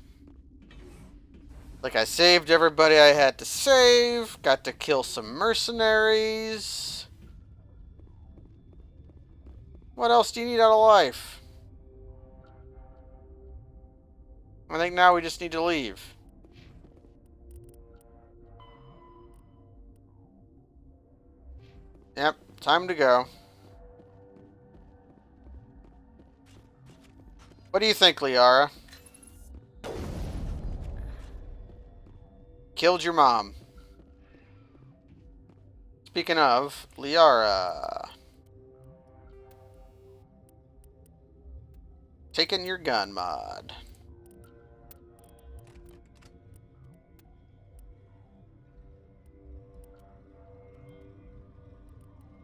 Like, I saved everybody I had to save, got to kill some mercenaries. What else do you need out of life? I think now we just need to leave. Yep, time to go. What do you think, Liara? Killed your mom. Speaking of, Liara. Taking your gun mod.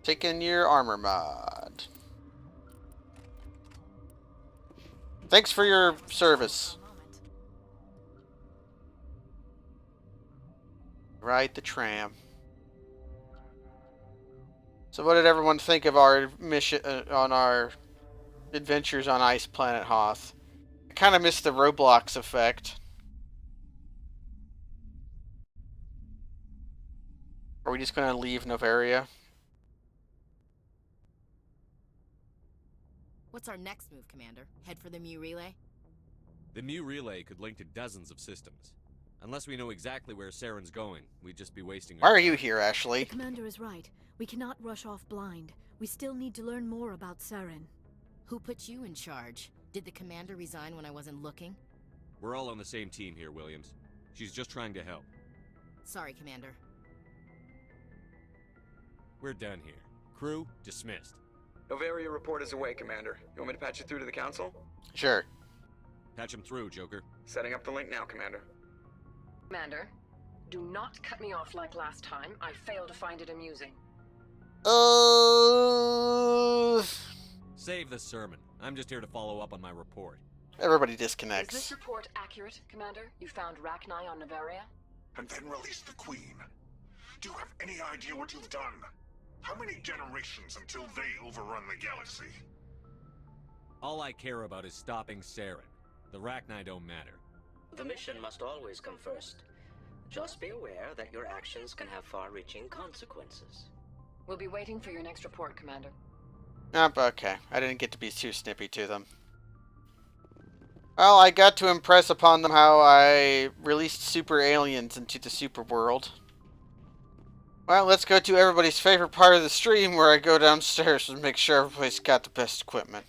Taking your armor mod. Thanks for your service. Ride the tram. So what did everyone think of our mission on our adventures on Ice Planet Hoth? I kind of missed the Roblox effect. Are we just gonna leave Novaria? What's our next move, Commander? Head for the Mu Relay? The Mu Relay could link to dozens of systems. Unless we know exactly where Saren's going, we'd just be wasting Why our are time. you here, The Ashley? commander is right. We cannot rush off blind. We still need to learn more about Saren. Who put you in charge? Did the commander resign when I wasn't looking? We're all on the same team here, Williams. She's just trying to help. Sorry, Commander. We're done here. Crew, dismissed. Novaria report is away, Commander. You want me to patch you through to the Council? Sure. Patch him through, Joker. Setting up the link now, Commander. Commander, do not cut me off like last time. I fail to find it amusing. Save the sermon. I'm just here to follow up on my report. Everybody Is disconnects. this report accurate, Commander? You found Rachni on Novaria? And then release the Queen. Do you have any idea what you've done? How many generations until they overrun the galaxy? All I care about is stopping Saren. The Rachni don't matter. The mission must always come first. Just be aware that your actions can have far-reaching consequences. We'll be waiting for your next report, Commander. Okay. I didn't get to be too snippy to them. Well, I got to impress upon them how I released super aliens into the super world. Well, let's go to everybody's favorite part of the stream where I go downstairs and make sure everybody's got the best equipment.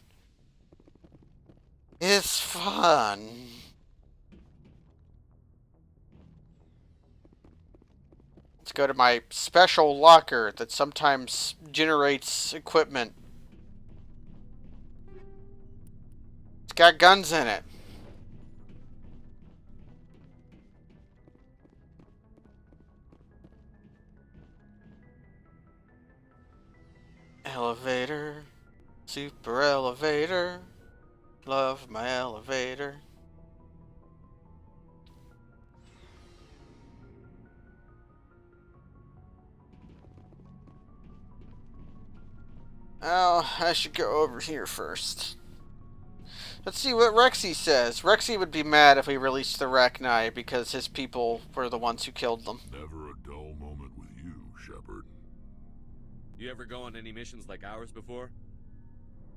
It's fun. Let's go to my special locker that sometimes generates equipment. It's got guns in it. Elevator, super elevator, love my elevator. Oh, I should go over here first. Let's see what Rexy says. Rexy would be mad if we released the Rachni because his people were the ones who killed them. Never a dull moment with you, Shepard. You ever go on any missions like ours before?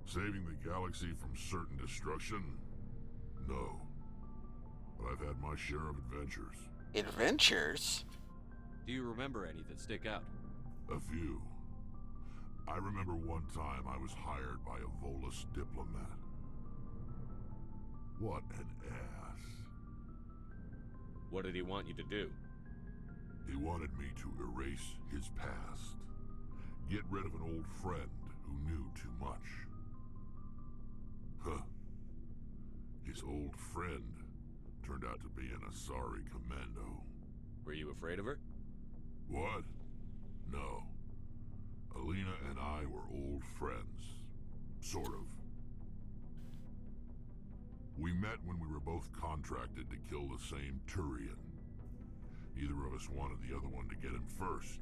Saving the galaxy from certain destruction? No. But I've had my share of adventures. Adventures? Do you remember any that stick out? A few. I remember one time I was hired by a Volus diplomat. What an ass. What did he want you to do? He wanted me to erase his past. Get rid of an old friend who knew too much. Huh. His old friend turned out to be an Asari commando. Were you afraid of her? What? No. Alina and I were old friends. Sort of. We met when we were both contracted to kill the same Turian. Neither of us wanted the other one to get him first.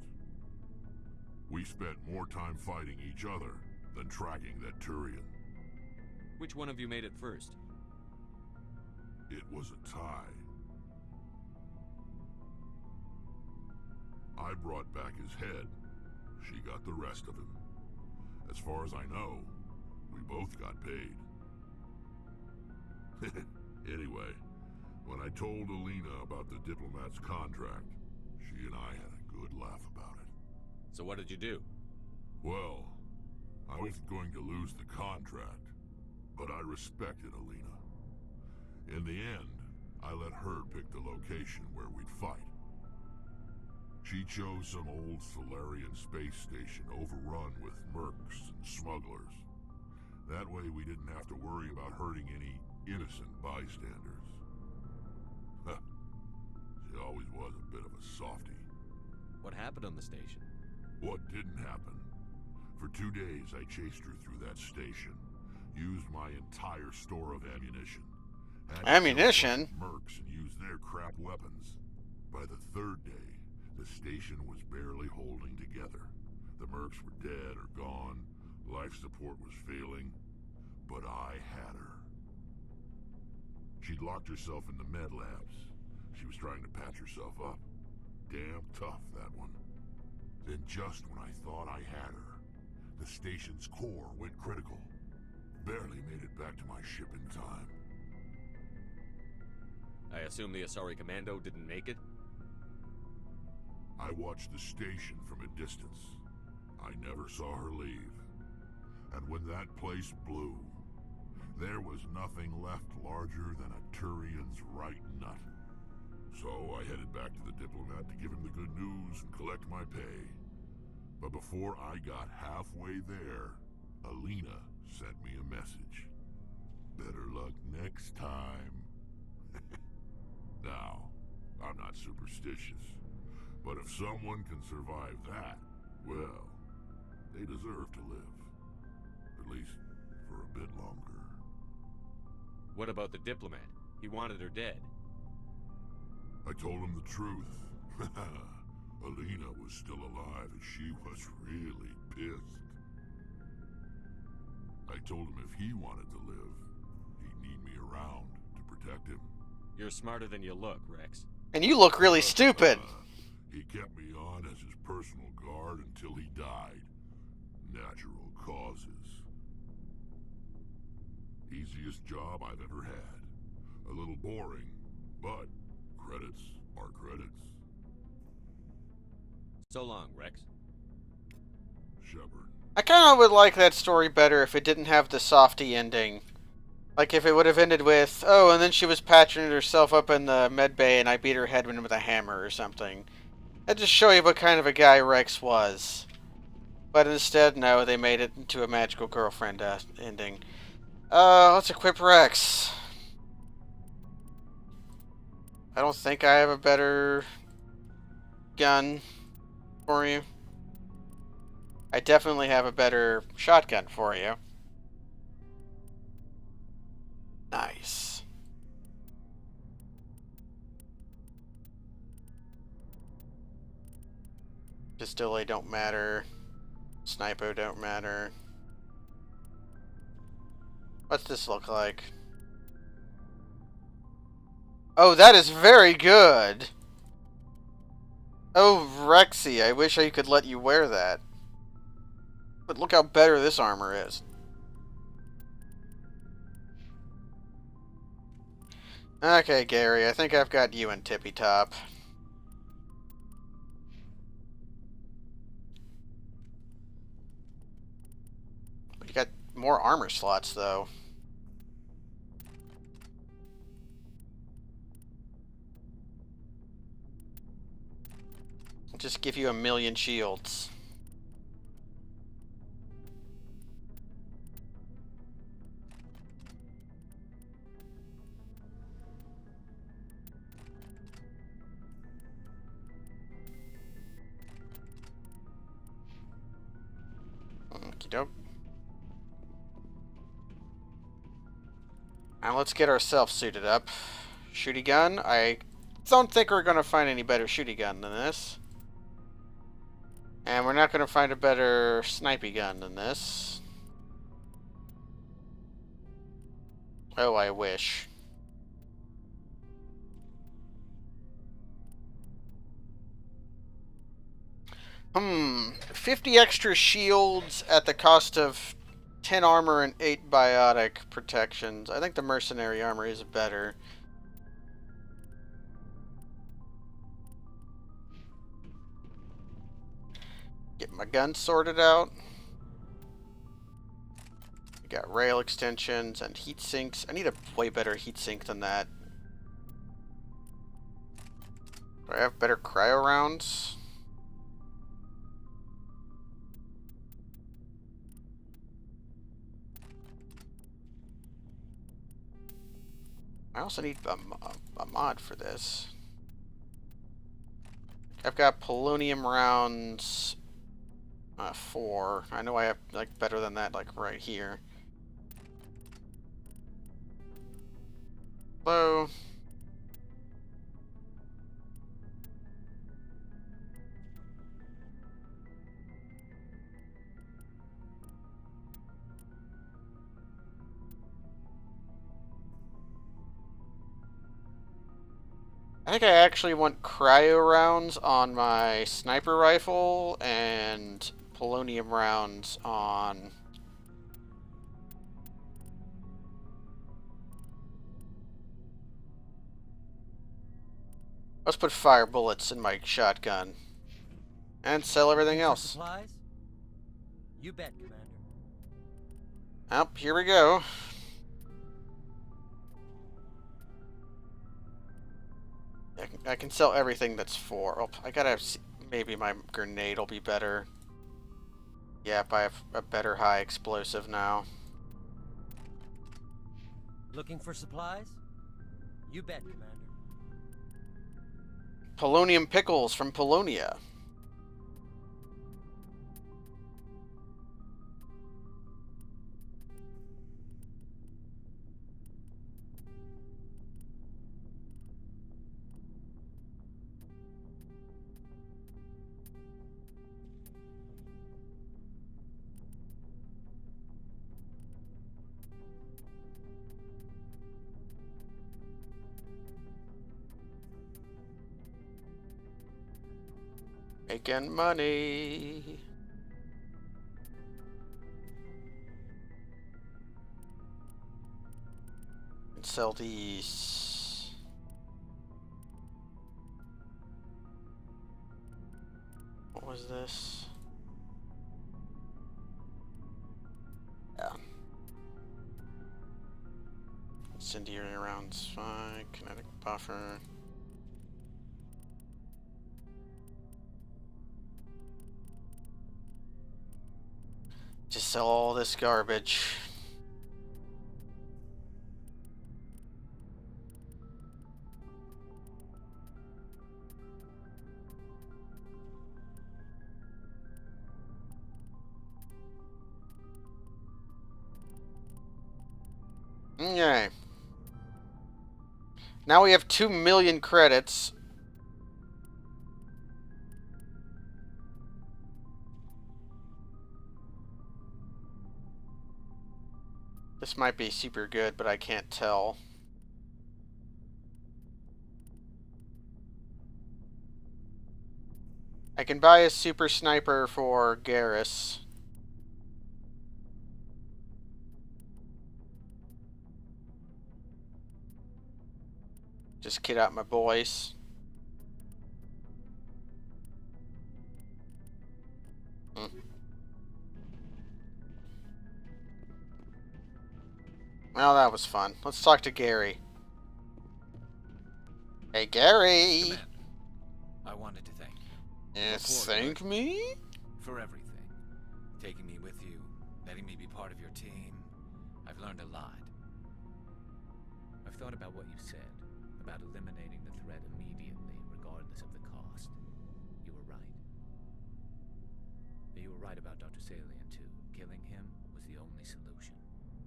We spent more time fighting each other than tracking that Turian. Which one of you made it first? It was a tie. I brought back his head. She got the rest of him. As far as I know, we both got paid. Anyway, when I told Alina about the diplomat's contract, she and I had a good laugh about it. So what did you do? Well, I wasn't going to lose the contract, but I respected Alina. In the end, I let her pick the location where we'd fight. She chose some old Solarian space station overrun with mercs and smugglers. That way we didn't have to worry about hurting any innocent bystanders. Huh. She always was a bit of a softie. What happened on the station? What didn't happen? For 2 days I chased her through that station. Used my entire store of ammunition. Ammunition? Mercs and used their crap weapons. By the 3rd day, the station was barely holding together. The mercs were dead or gone. Life support was failing. But I had her. She'd locked herself in the med labs. She was trying to patch herself up. Damn tough, that one. Then just when I thought I had her, the station's core went critical. Barely made it back to my ship in time. I assume the Asari Commando didn't make it? I watched the station from a distance. I never saw her leave. And when that place blew, there was nothing left larger than a Turian's right nut. So I headed back to the diplomat to give him the good news and collect my pay. But before I got halfway there, Alina sent me a message. Better luck next time. Now, I'm not superstitious, but if someone can survive that, well, they deserve to live. At least for a bit longer. What about the diplomat? He wanted her dead. I told him the truth. Alina was still alive and she was really pissed. I told him if he wanted to live, he'd need me around to protect him. You're smarter than you look, Rex. And you look really stupid. He kept me on as his personal guard until he died. Natural causes. Easiest job I've ever had. A little boring, but credits are credits. So long, Rex. Shepard. I kind of would like that story better if it didn't have the softy ending. Like if it would have ended with, oh, and then she was patching herself up in the med bay and I beat her head in with a hammer or something. That just show you what kind of a guy Rex was. But instead, no, they made it into a magical girlfriend ending. Let's equip Rex. I don't think I have a better gun for you. I definitely have a better shotgun for you. Nice. Pistole don't matter. Snipo don't matter. What's this look like? Oh, that is very good. Oh, Rexy, I wish I could let you wear that. But look how better this armor is. Okay, Gary, I think I've got you in tippy top. But you got more armor slots, though. I'll just give you 1,000,000 shields. Okey-doke. Now let's get ourselves suited up. Shooty gun. I don't think we're going to find any better shooty gun than this. And we're not going to find a better snipey gun than this. Oh, I wish. 50 extra shields at the cost of 10 armor and 8 biotic protections. I think the mercenary armor is better. Get my gun sorted out. We got rail extensions and heat sinks. I need a way better heat sink than that. Do I have better cryo rounds? I also need a mod for this. I've got polonium rounds 4. I know I have like better than that, like right here. Hello. I think I actually want cryo rounds on my sniper rifle and polonium rounds on... Let's put fire bullets in my shotgun. And sell everything else. Supplies? You bet, Commander. Oh, here we go. I can sell everything that's 4. Oh, I gotta see, maybe my grenade will be better. Yep, I have a better high explosive now. Looking for supplies? You bet, Commander. Polonium pickles from Polonia. Making money. And sell these. What was this? Yeah. Incendiary rounds, fine. Kinetic buffer. Just sell all this garbage. Okay. Now we have 2 million credits. This might be super good, but I can't tell. I can buy a super sniper for Garrus. Just kid out my boys. Well, that was fun. Let's talk to Gary. Hey, Gary! Commander, I wanted to thank you. Yes, thank me? For everything. Taking me with you, letting me be part of your team. I've learned a lot. I've thought about what you said, about eliminating the threat immediately, regardless of the cost. You were right. You were right about Dr. Salian, too. Killing him was the only solution.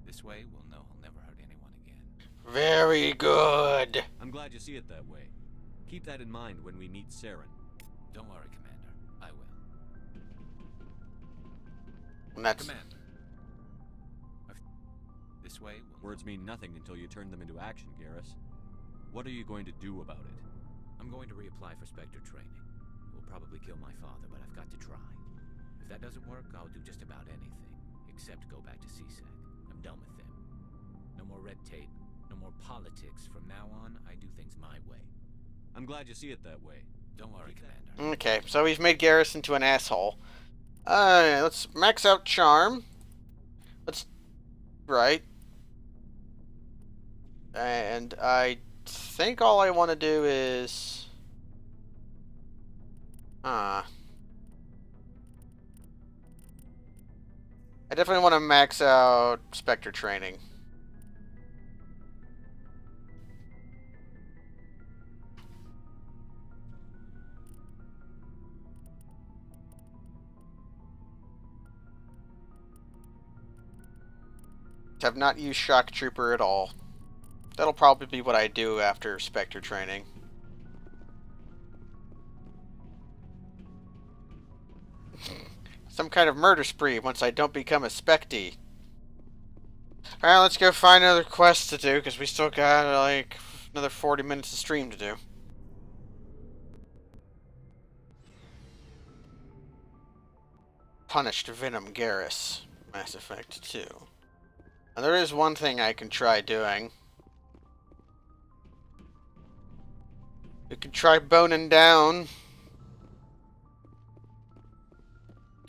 This way, we'll know he'll never hurt anyone again. Very good. I'm glad you see it that way. Keep that in mind when we meet Saren. Don't worry, Commander. I will. And that's... Commander. This way, Words mean nothing until you turn them into action, Garrus. What are you going to do about it? I'm going to reapply for Spectre training. It will probably kill my father, but I've got to try. If that doesn't work, I'll do just about anything, except go back to CSEC. I'm done with them. No more red tape, no more politics. From now on, I do things my way. I'm glad you see it that way. Don't worry, Commander. Okay, so we've made Garrus into an asshole. Let's max out Charm. Let's... Right. And I think all I want to do is... I definitely want to max out Spectre training. Have not used Shock Trooper at all. That'll probably be what I do after Spectre training. Some kind of murder spree once I don't become a Specty. Alright, let's go find another quest to do, because we still got, like, another 40 minutes of stream to do. punished Venom Garrus. Mass Effect 2. And there is one thing I can try doing. We could try boning down.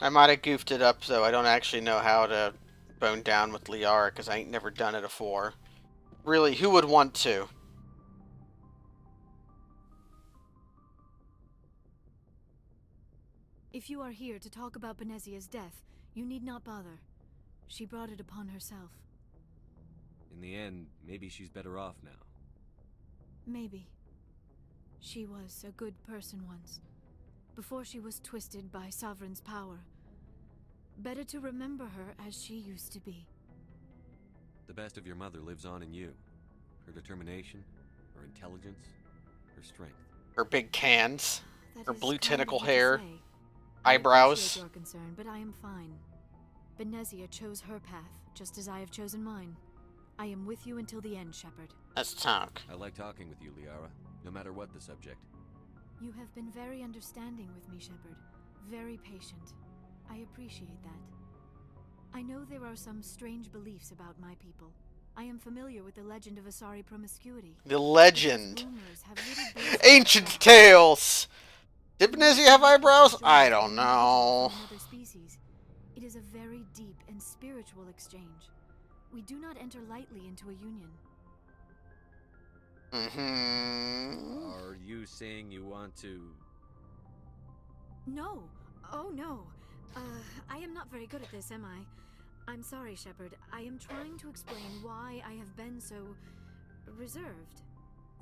I might have goofed it up, though. I don't actually know how to bone down with Liara, because I ain't never done it before. Really, who would want to? If you are here to talk about Benezia's death, you need not bother. She brought it upon herself. In the end, maybe she's better off now. Maybe. She was a good person once, before she was twisted by Sovereign's power. Better to remember her as she used to be. The best of your mother lives on in you. Her determination, her intelligence, her strength. Her big cans, That her is blue kind of tentacle you to hair, say. I eyebrows. appreciate your concern, but I am fine. Benezia chose her path, just as I have chosen mine. I am with you until the end, Shepard. Let's talk. I like talking with you, Liara, no matter what the subject. You have been very understanding with me, Shepard. Very patient. I appreciate that. I know there are some strange beliefs about my people. I am familiar with the legend of Asari promiscuity. The legend. Rumors have little basis Ancient tales. Did Benezia have eyebrows? I don't know. from other species. It is a very deep and spiritual exchange. We do not enter lightly into a union. Mm-hmm. Are you saying you want to... No. Oh, no. I am not very good at this, am I? I'm sorry, Shepard. I am trying to explain why I have been so... reserved.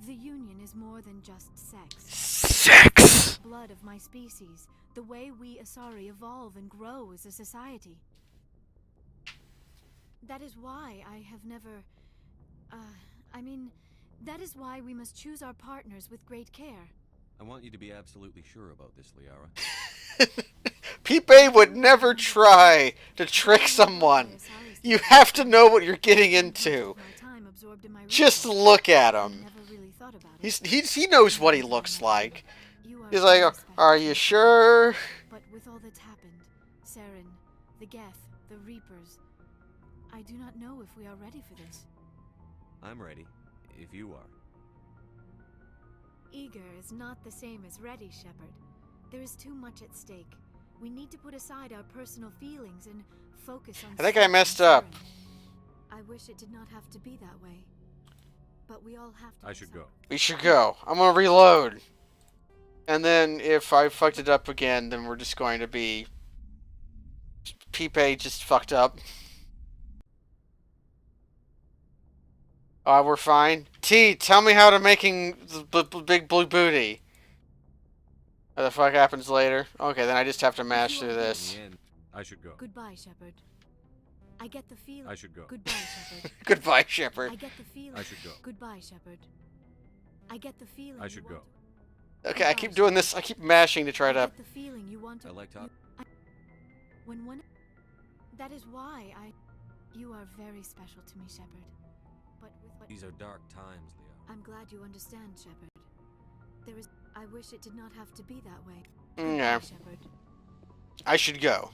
The Union is more than just sex. Sex! The blood of my species. The way we Asari evolve and grow as a society. That is why I have never... that is why we must choose our partners with great care. I want you to be absolutely sure about this, Liara. Pipe would never try to trick someone. You have to know what you're getting into. Just look at him. He knows what he looks like. He's like, are you sure? But with all that's happened, Saren, the Geth, the Reapers, I do not know if we are ready for this. I'm ready, if you are. Eager is not the same as ready, Shepard. There is too much at stake. We need to put aside our personal feelings and focus on... I think I messed up. I wish it did not have to be that way. But we all have to... I should go. We should go. I'm gonna reload. And then if I fucked it up again, then we're just going to be... Pipe just fucked up. We're fine. T, tell me how to making the big blue booty. What the fuck happens later? Okay, then I just have to mash through this. In the end, I should go. Goodbye, Shepard. I get the feeling... I should go. Goodbye, Shepard. Goodbye, Shepard. I get the feeling... I should go. Goodbye, Shepard. I get the feeling... I should go. Okay, I keep doing this. I keep mashing to try to... I get the feeling you want to... I like talking. When one... That is why I... You are very special to me, Shepard. But with... These are dark times, Leo. I'm glad you understand, Shepard. There is... I wish it did not have to be that way. Yeah. Goodbye, Shepard. I should go.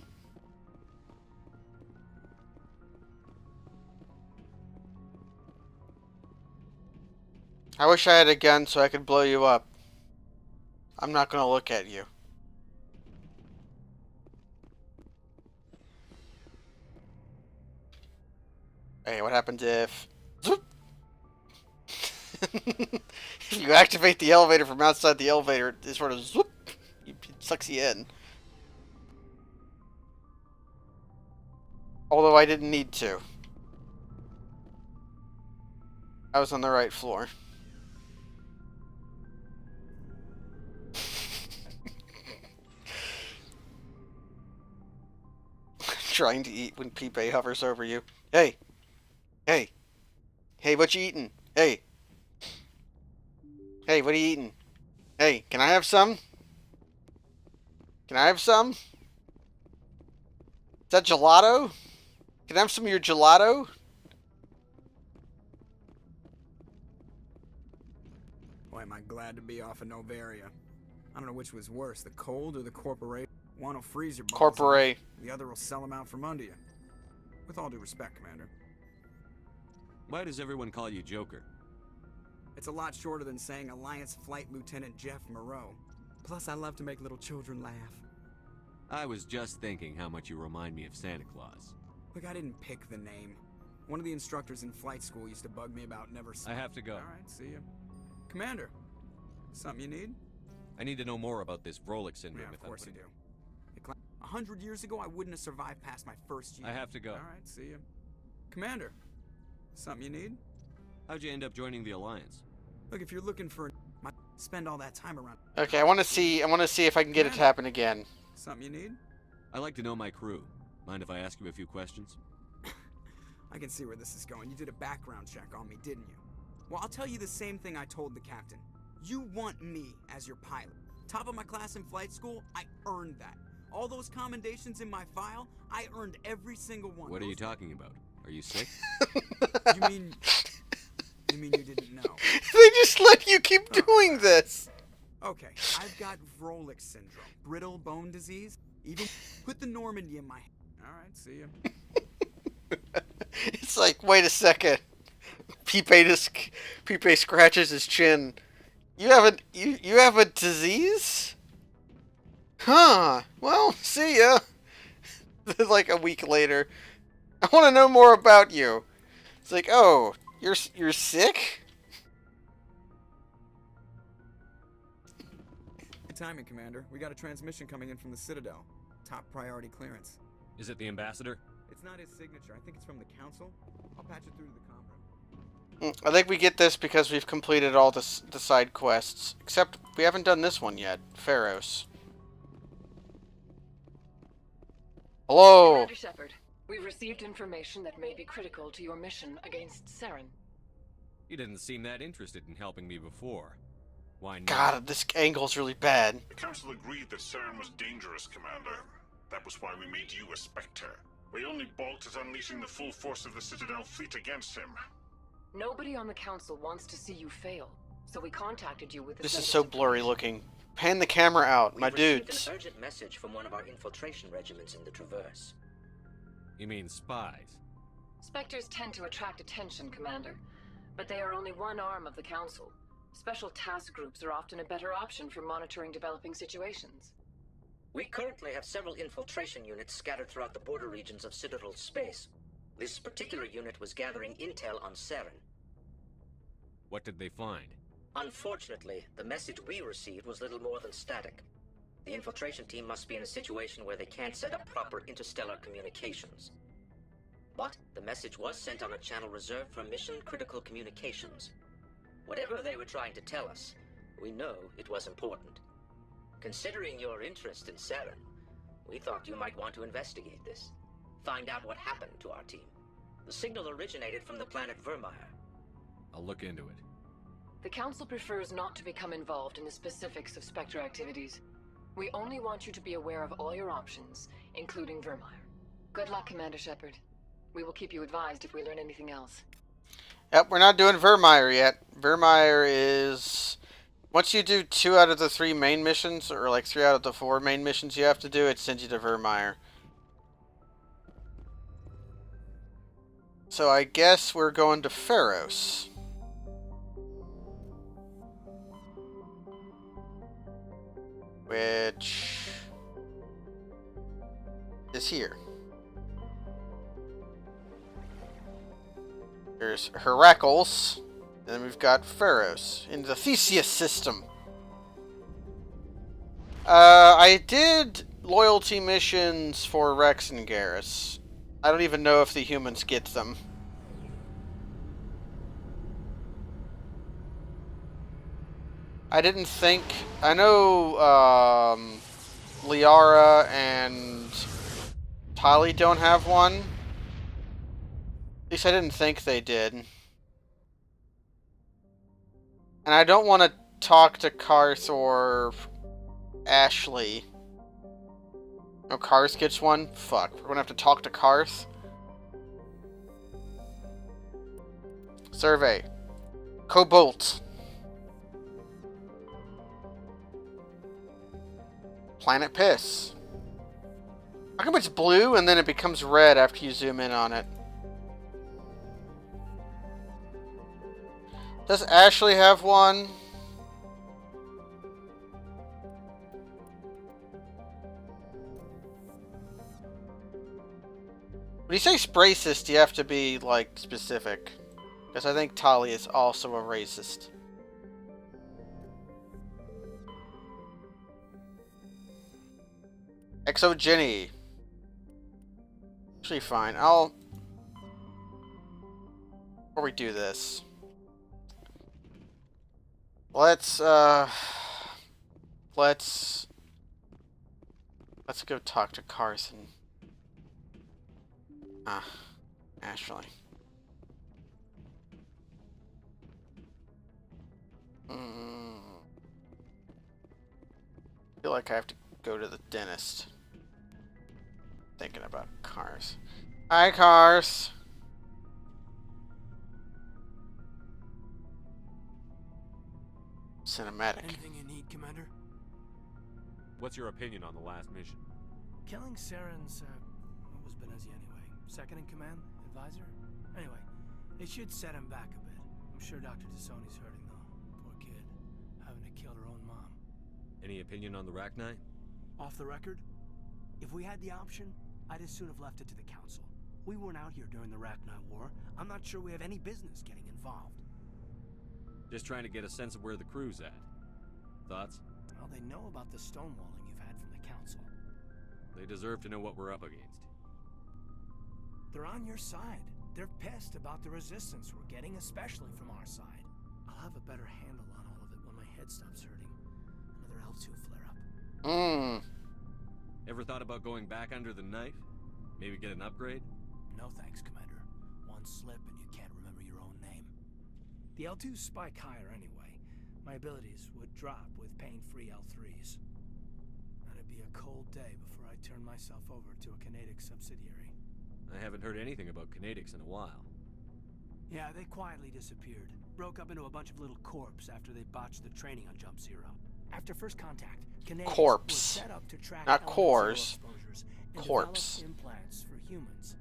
I wish I had a gun so I could blow you up. I'm not gonna look at you. Hey, what happens if... if you activate the elevator from outside the elevator, it sort of zoop, it sucks you in. Although I didn't need to. I was on the right floor. Trying to eat when Pipe hovers over you. Hey! Hey! Hey, what you eating? Hey! Hey, what are you eating? Hey, can I have some? Can I have some? Is that gelato? Can I have some of your gelato? Boy, am I glad to be off of Novaria. I don't know which was worse, the cold or the corporation. One will freeze your balls Corporate. off, the other will sell them out from under you. With all due respect, Commander. Why does everyone call you Joker? It's a lot shorter than saying Alliance Flight Lieutenant Jeff Moreau. Plus, I love to make little children laugh. I was just thinking how much you remind me of Santa Claus. Look, I didn't pick the name. One of the instructors in flight school used to bug me about never... I have to go. Alright, see ya. Commander, something you need? I need to know more about this Vrolik syndrome. Yeah, of course you do. 100 years ago, I wouldn't have survived past my first year. I have to go. Alright, see ya. Commander, something you need? How'd you end up joining the Alliance? Look, if you're looking for... spend all that time around... Okay, I want to see if I can get it to happen again. Something you need? I like to know my crew. Mind if I ask you a few questions? I can see where this is going. You did a background check on me, didn't you? Well, I'll tell you the same thing I told the captain. You want me as your pilot. Top of my class in flight school, I earned that. All those commendations in my file, I earned every single one. What are you talking about? Are you sick? You mean you didn't know? They just let you keep doing this. Okay, I've got Vrolik syndrome, brittle bone disease. Even put the Normandy in my hand. All right, see ya. It's like, wait a second. Pipe scratches his chin. You have a disease? Huh. Well, see ya. Like a week later. I want to know more about you. It's like, oh, you're sick? Good timing, Commander. We got a transmission coming in from the Citadel. Top priority clearance. Is it the Ambassador? It's not his signature. I think it's from the Council. I'll patch it through to the conference. I think we get this because we've completed all the side quests. Except we haven't done this one yet. Pharos. Hello! Commander Shepard, we've received information that may be critical to your mission against Saren. You didn't seem that interested in helping me before. Why not? God, this angle's really bad. The Council agreed that Saren was dangerous, Commander. That was why we made you a Spectre. We only balked at unleashing the full force of the Citadel fleet against him. Nobody on the Council wants to see you fail, so we contacted you with This is so blurry looking. Pan the camera out, my dudes. Received an urgent message from one of our infiltration regiments in the Traverse. You mean spies? Spectres tend to attract attention, Commander, but they are only one arm of the Council. Special task groups are often a better option for monitoring developing situations. We currently have several infiltration units scattered throughout the border regions of Citadel space. This particular unit was gathering intel on Saren. What did they find? Unfortunately, the message we received was little more than static. The infiltration team must be in a situation where they can't set up proper interstellar communications. But the message was sent on a channel reserved for mission-critical communications. Whatever they were trying to tell us, we know it was important. Considering your interest in Saren, we thought you might want to investigate this. Find out what happened to our team. The signal originated from the planet Vermeer. I'll look into it. The Council prefers not to become involved in the specifics of Spectre activities. We only want you to be aware of all your options, including Vermeer. Good luck, Commander Shepard. We will keep you advised if we learn anything else. Yep, we're not doing Vermeer yet. Vermeer is... Once you do 2 out of the 3 main missions, or like 3 out of the 4 main missions you have to do, it sends you to Vermeer. So I guess we're going to Pharos. Which is here. There's Heracles, and then we've got Pharos in the Theseus system. I did loyalty missions for Rex and Garrus. I don't even know if the humans get them. I didn't think... I know Liara and Tali don't have one. At least I didn't think they did. And I don't want to talk to Karth or Ashley. No, Karth gets one? Fuck. We're gonna have to talk to Karth. Survey. Cobalt. Planet Piss. How come it's blue and then it becomes red after you zoom in on it? Does Ashley have one? When you say racist, you have to be, like, specific. Because I think Tali is also a racist. Exo Jenny. Actually, fine. Before we do this, let's go talk to Carson. Ashley. I feel like I have to go to the dentist. Thinking about cars. Hi, Cars. Cinematic. Anything you need, Commander? What's your opinion on the last mission? Killing Saren's, what was Benezi anyway? Second in command? Advisor? Anyway, it should set him back a bit. I'm sure Dr. Tassoni's hurting, though. Poor kid. Having to kill her own mom. Any opinion on the Rachni? Off the record? If we had the option, I'd as soon have left it to the Council. We weren't out here during the Rachni War. I'm not sure we have any business getting involved. Just trying to get a sense of where the crew's at. Thoughts? Well, they know about the stonewalling you've had from the Council. They deserve to know what we're up against. They're on your side. They're pissed about the resistance we're getting, especially from our side. I'll have a better handle on all of it when my head stops hurting. Another L2 flare-up. Ever thought about going back under the knife? Maybe get an upgrade? No thanks, Commander. One slip and you can't remember your own name. The L2s spike higher anyway. My abilities would drop with pain-free L3s. That'd be a cold day before I turn myself over to a Kinetic subsidiary. I haven't heard anything about Kinetics in a while. Yeah, they quietly disappeared. Broke up into a bunch of little corps after they botched the training on Jump Zero. After first contact, Kinetics Corps. was set up to track Not element cores. zero exposures and Corps. develop implants for humans.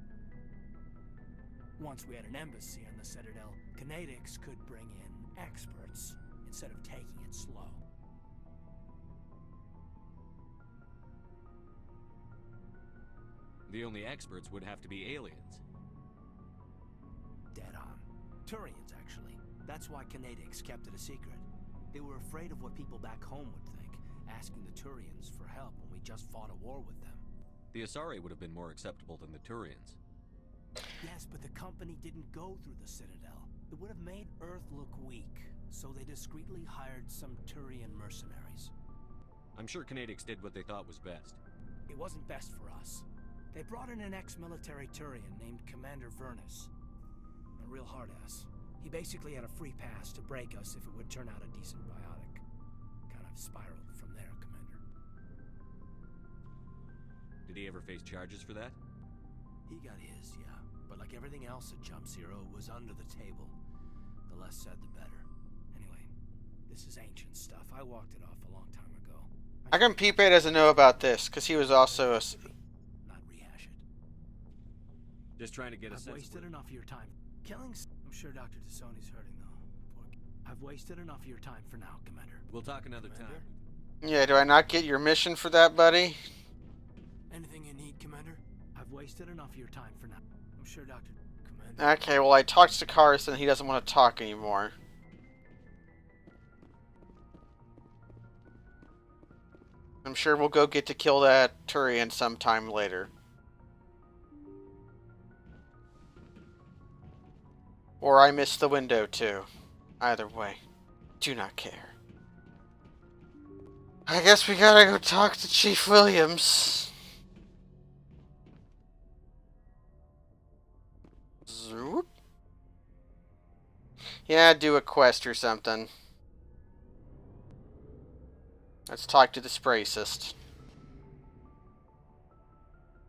Once we had an embassy on the Citadel, Kinetics could bring in experts instead of taking it slow. The only experts would have to be aliens. Dead on. Turians, actually. That's why Kinetics kept it a secret. They were afraid of what people back home would think, asking the Turians for help when we just fought a war with them. The Asari would have been more acceptable than the Turians. Yes, but the company didn't go through the Citadel. It would have made Earth look weak, so they discreetly hired some Turian mercenaries. I'm sure Kinetics did what they thought was best. It wasn't best for us. They brought in an ex-military Turian named Commander Vernus. A real hard-ass. He basically had a free pass to break us if it would turn out a decent biotic. Kind of spiraled from there, Commander. Did he ever face charges for that? He got his, yeah. But like everything else at Jump Zero, it was under the table. The less said, the better. Anyway, this is ancient stuff. I walked it off a long time ago. How come Pipe doesn't know about this? Because he was also a... Not rehash it. Just trying to get a sense. I've wasted enough of your time. Killings... I'm sure Dr. Tassoni's hurting, though. I've wasted enough of your time for now, Commander. We'll talk another time. Yeah, do I not get your mission for that, buddy? Anything you need, Commander? I've wasted enough of your time for now. I'm sure Dr. Commander... Okay, well, I talked to Carson. He doesn't want to talk anymore. I'm sure we'll go get to kill that Turian sometime later. Or I missed the window, too. Either way, do not care. I guess we gotta go talk to Chief Williams. Zoop. Yeah, do a quest or something. Let's talk to the spraycist.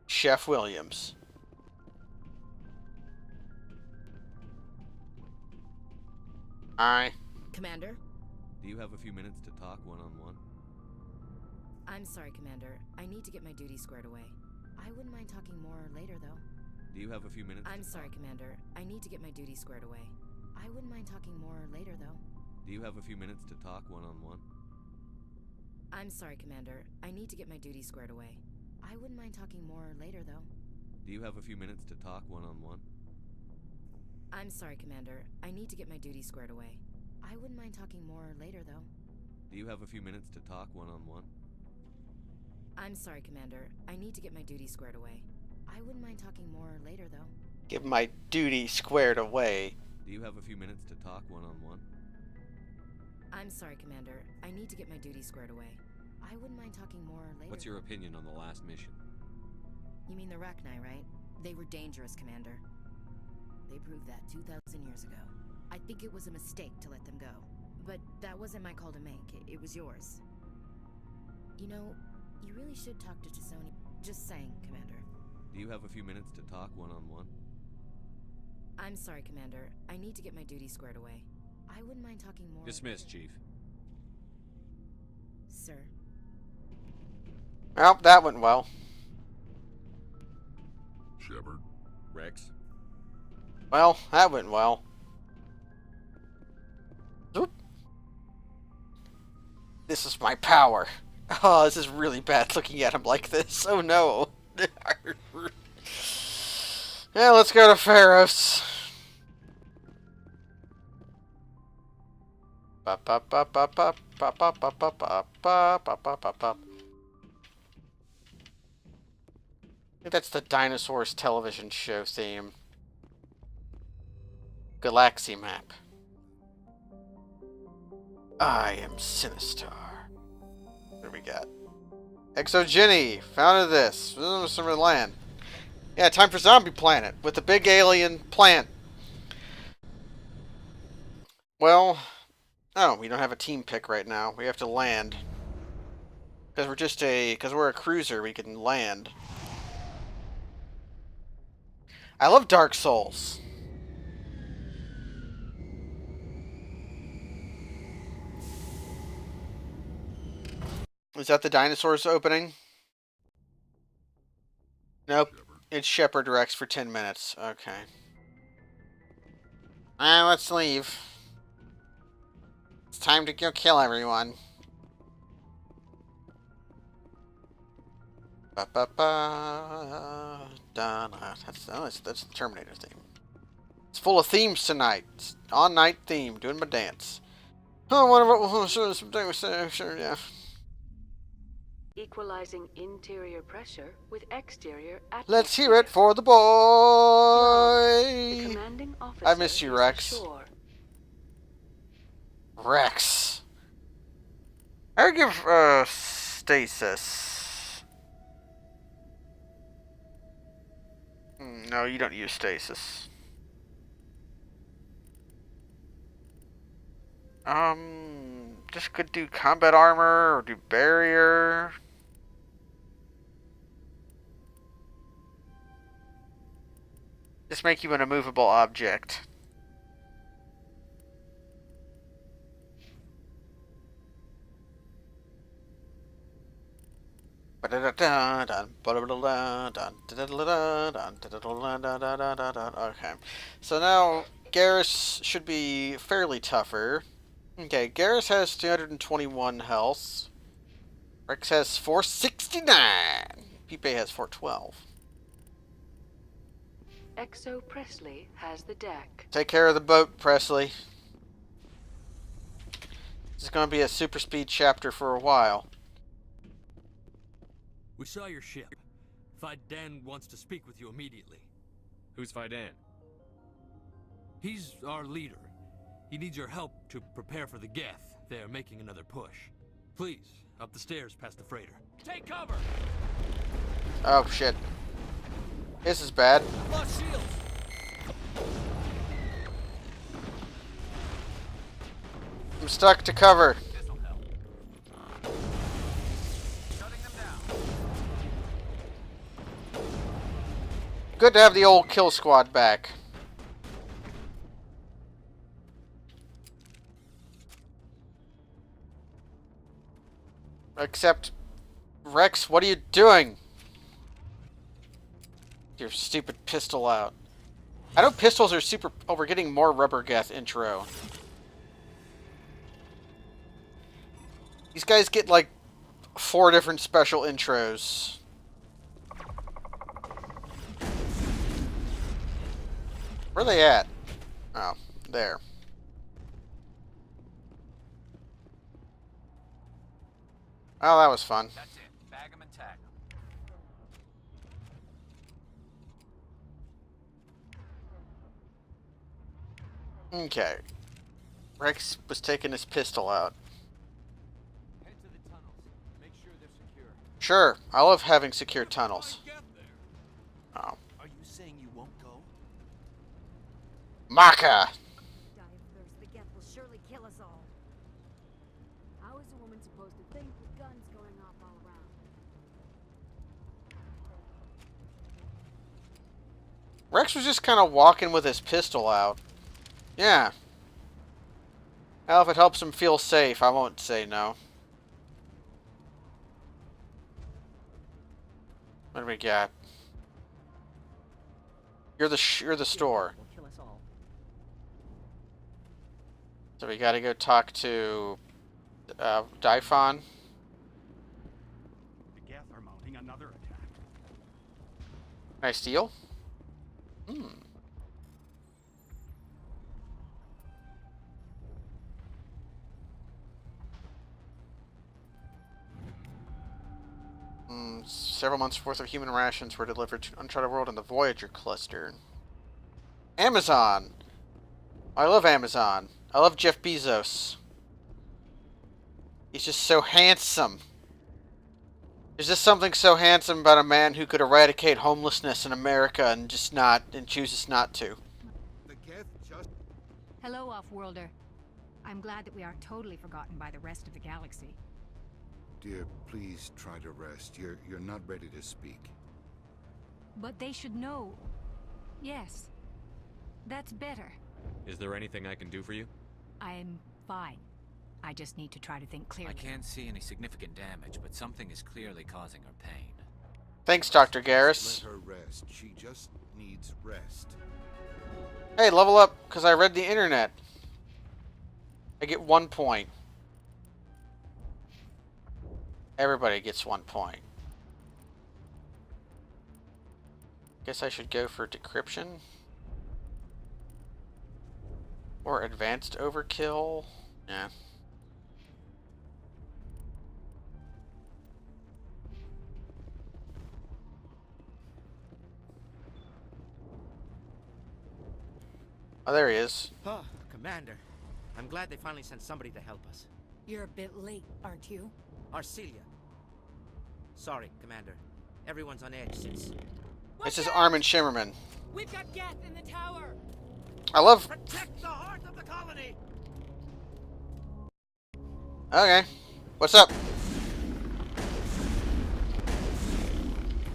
Chef Williams. Aye. Commander? Do you have a few minutes to talk one-on-one? I'm sorry, Commander. I need to get my duties squared away. I wouldn't mind talking more later, though. Do you have a few minutes? I'm sorry, Commander. I need to get my duties squared away. I wouldn't mind talking more later, though. Do you have a few minutes to talk one-on-one? I'm sorry, Commander. I need to get my duties squared away. I wouldn't mind talking more later, though. Do you have a few minutes to talk one-on-one? I'm sorry, Commander. I need to get my duties squared away. I wouldn't mind talking more later, though. Do you have a few minutes to talk one-on-one? I'm sorry, Commander. I need to get my duties squared away. I wouldn't mind talking more later, though. Get my duty squared away. Do you have a few minutes to talk one-on-one? I'm sorry, Commander. I need to get my duties squared away. I wouldn't mind talking more later. What's your opinion on the last mission? You mean the Rachni, right? They were dangerous, Commander. They proved that 2,000 years ago. I think it was a mistake to let them go. But that wasn't my call to make. It was yours. You know, you really should talk to T'Soni. Just saying, Commander. Do you have a few minutes to talk one-on-one? I'm sorry, Commander. I need to get my duties squared away. I wouldn't mind talking more. Dismissed, Chief. Sir. Well, that went well. Shepard. Rex. Well, that went well. Oop. This is my power. Oh, this is really bad looking at him like this. Oh no. Yeah, let's go to Pharos. Bop, bop, bop, bop, bop, bop, bop, bop, bop, bop, bop, bop, bop, bop, bop. I think that's the Dinosaurs television show theme. Galaxy map. I am Sinistar. What do we got? Exogeny. Founded this. Summer land. Yeah, time for Zombie Planet with the big alien plant. Well, oh, we don't have a team pick right now. We have to land. Because we're a cruiser, we can land. I love Dark Souls. Is that the Dinosaurs opening? Nope. It's Shepard Rex for 10 minutes. Okay. Let's leave. It's time to go kill everyone. Ba ba ba. That's the Terminator theme. It's full of themes tonight. It's on-night theme, doing my dance. Oh, sure, yeah. Equalizing interior pressure with exterior atmosphere. Let's hear it for the boy. The commanding officer I miss you, Rex. ashore. Rex. I would give stasis. No, you don't use stasis. Just could do combat armor or do barrier. Just make you an immovable object. Okay, so now Garrus should be fairly tougher. Okay, Garrus has 221 health. Rex has 469. Pipe has 412. Exo Presley has the deck. Take care of the boat, Presley. This is going to be a super speed chapter for a while. We saw your ship. Faidan wants to speak with you immediately. Who's Faidan? He's our leader. He needs your help to prepare for the Geth. They're making another push. Please, up the stairs past the freighter. Take cover! Oh, shit. This is bad. Lost shields! I'm stuck to cover. Good to have the old kill squad back. Except, Rex, what are you doing? Your stupid pistol out. I know pistols are super... Oh, we're getting more Rubber Geth intro. These guys get like 4 different special intros. Where are they at? Oh, there. Oh, that was fun. That's it. Bag 'em and tag 'em. Okay. Rex was taking his pistol out. Head to the tunnels. Make sure they're secure. Sure, I love having secure tunnels. Oh. Are you saying you won't go? Maka! The Geth will surely kill us all. How is a woman supposed to think with guns going off all around? Rex was just kind of walking with his pistol out. Yeah. Well, if it helps him feel safe, I won't say no. What do we got? You're the store. So we gotta go talk to Daifon. The Geth are mounting another attack. Can I steal? Several months worth of human rations were delivered to Uncharted World in the Voyager cluster. Amazon! I love Amazon. I love Jeff Bezos. He's just so handsome. There's just something so handsome about a man who could eradicate homelessness in America and just not, and chooses not to. The Geth just... Hello, Off-Worlder. I'm glad that we aren't totally forgotten by the rest of the galaxy. Dear, please try to rest. You're not ready to speak. But they should know. Yes. That's better. Is there anything I can do for you? I'm fine. I just need to try to think clearly. I can't see any significant damage, but something is clearly causing her pain. Thanks, Dr. Garrus. Let her rest. She just needs rest. Hey, level up, because I read the internet. I get 1 point. Everybody gets 1 point. Guess I should go for decryption. Or advanced overkill. Yeah. Oh, there he is. Oh, Commander. I'm glad they finally sent somebody to help us. You're a bit late, aren't you? Arcelia. Sorry, Commander. Everyone's on edge since... This is Armin Shimmerman. We've got Geth in the tower! I love... Protect the heart of the colony! Okay. What's up?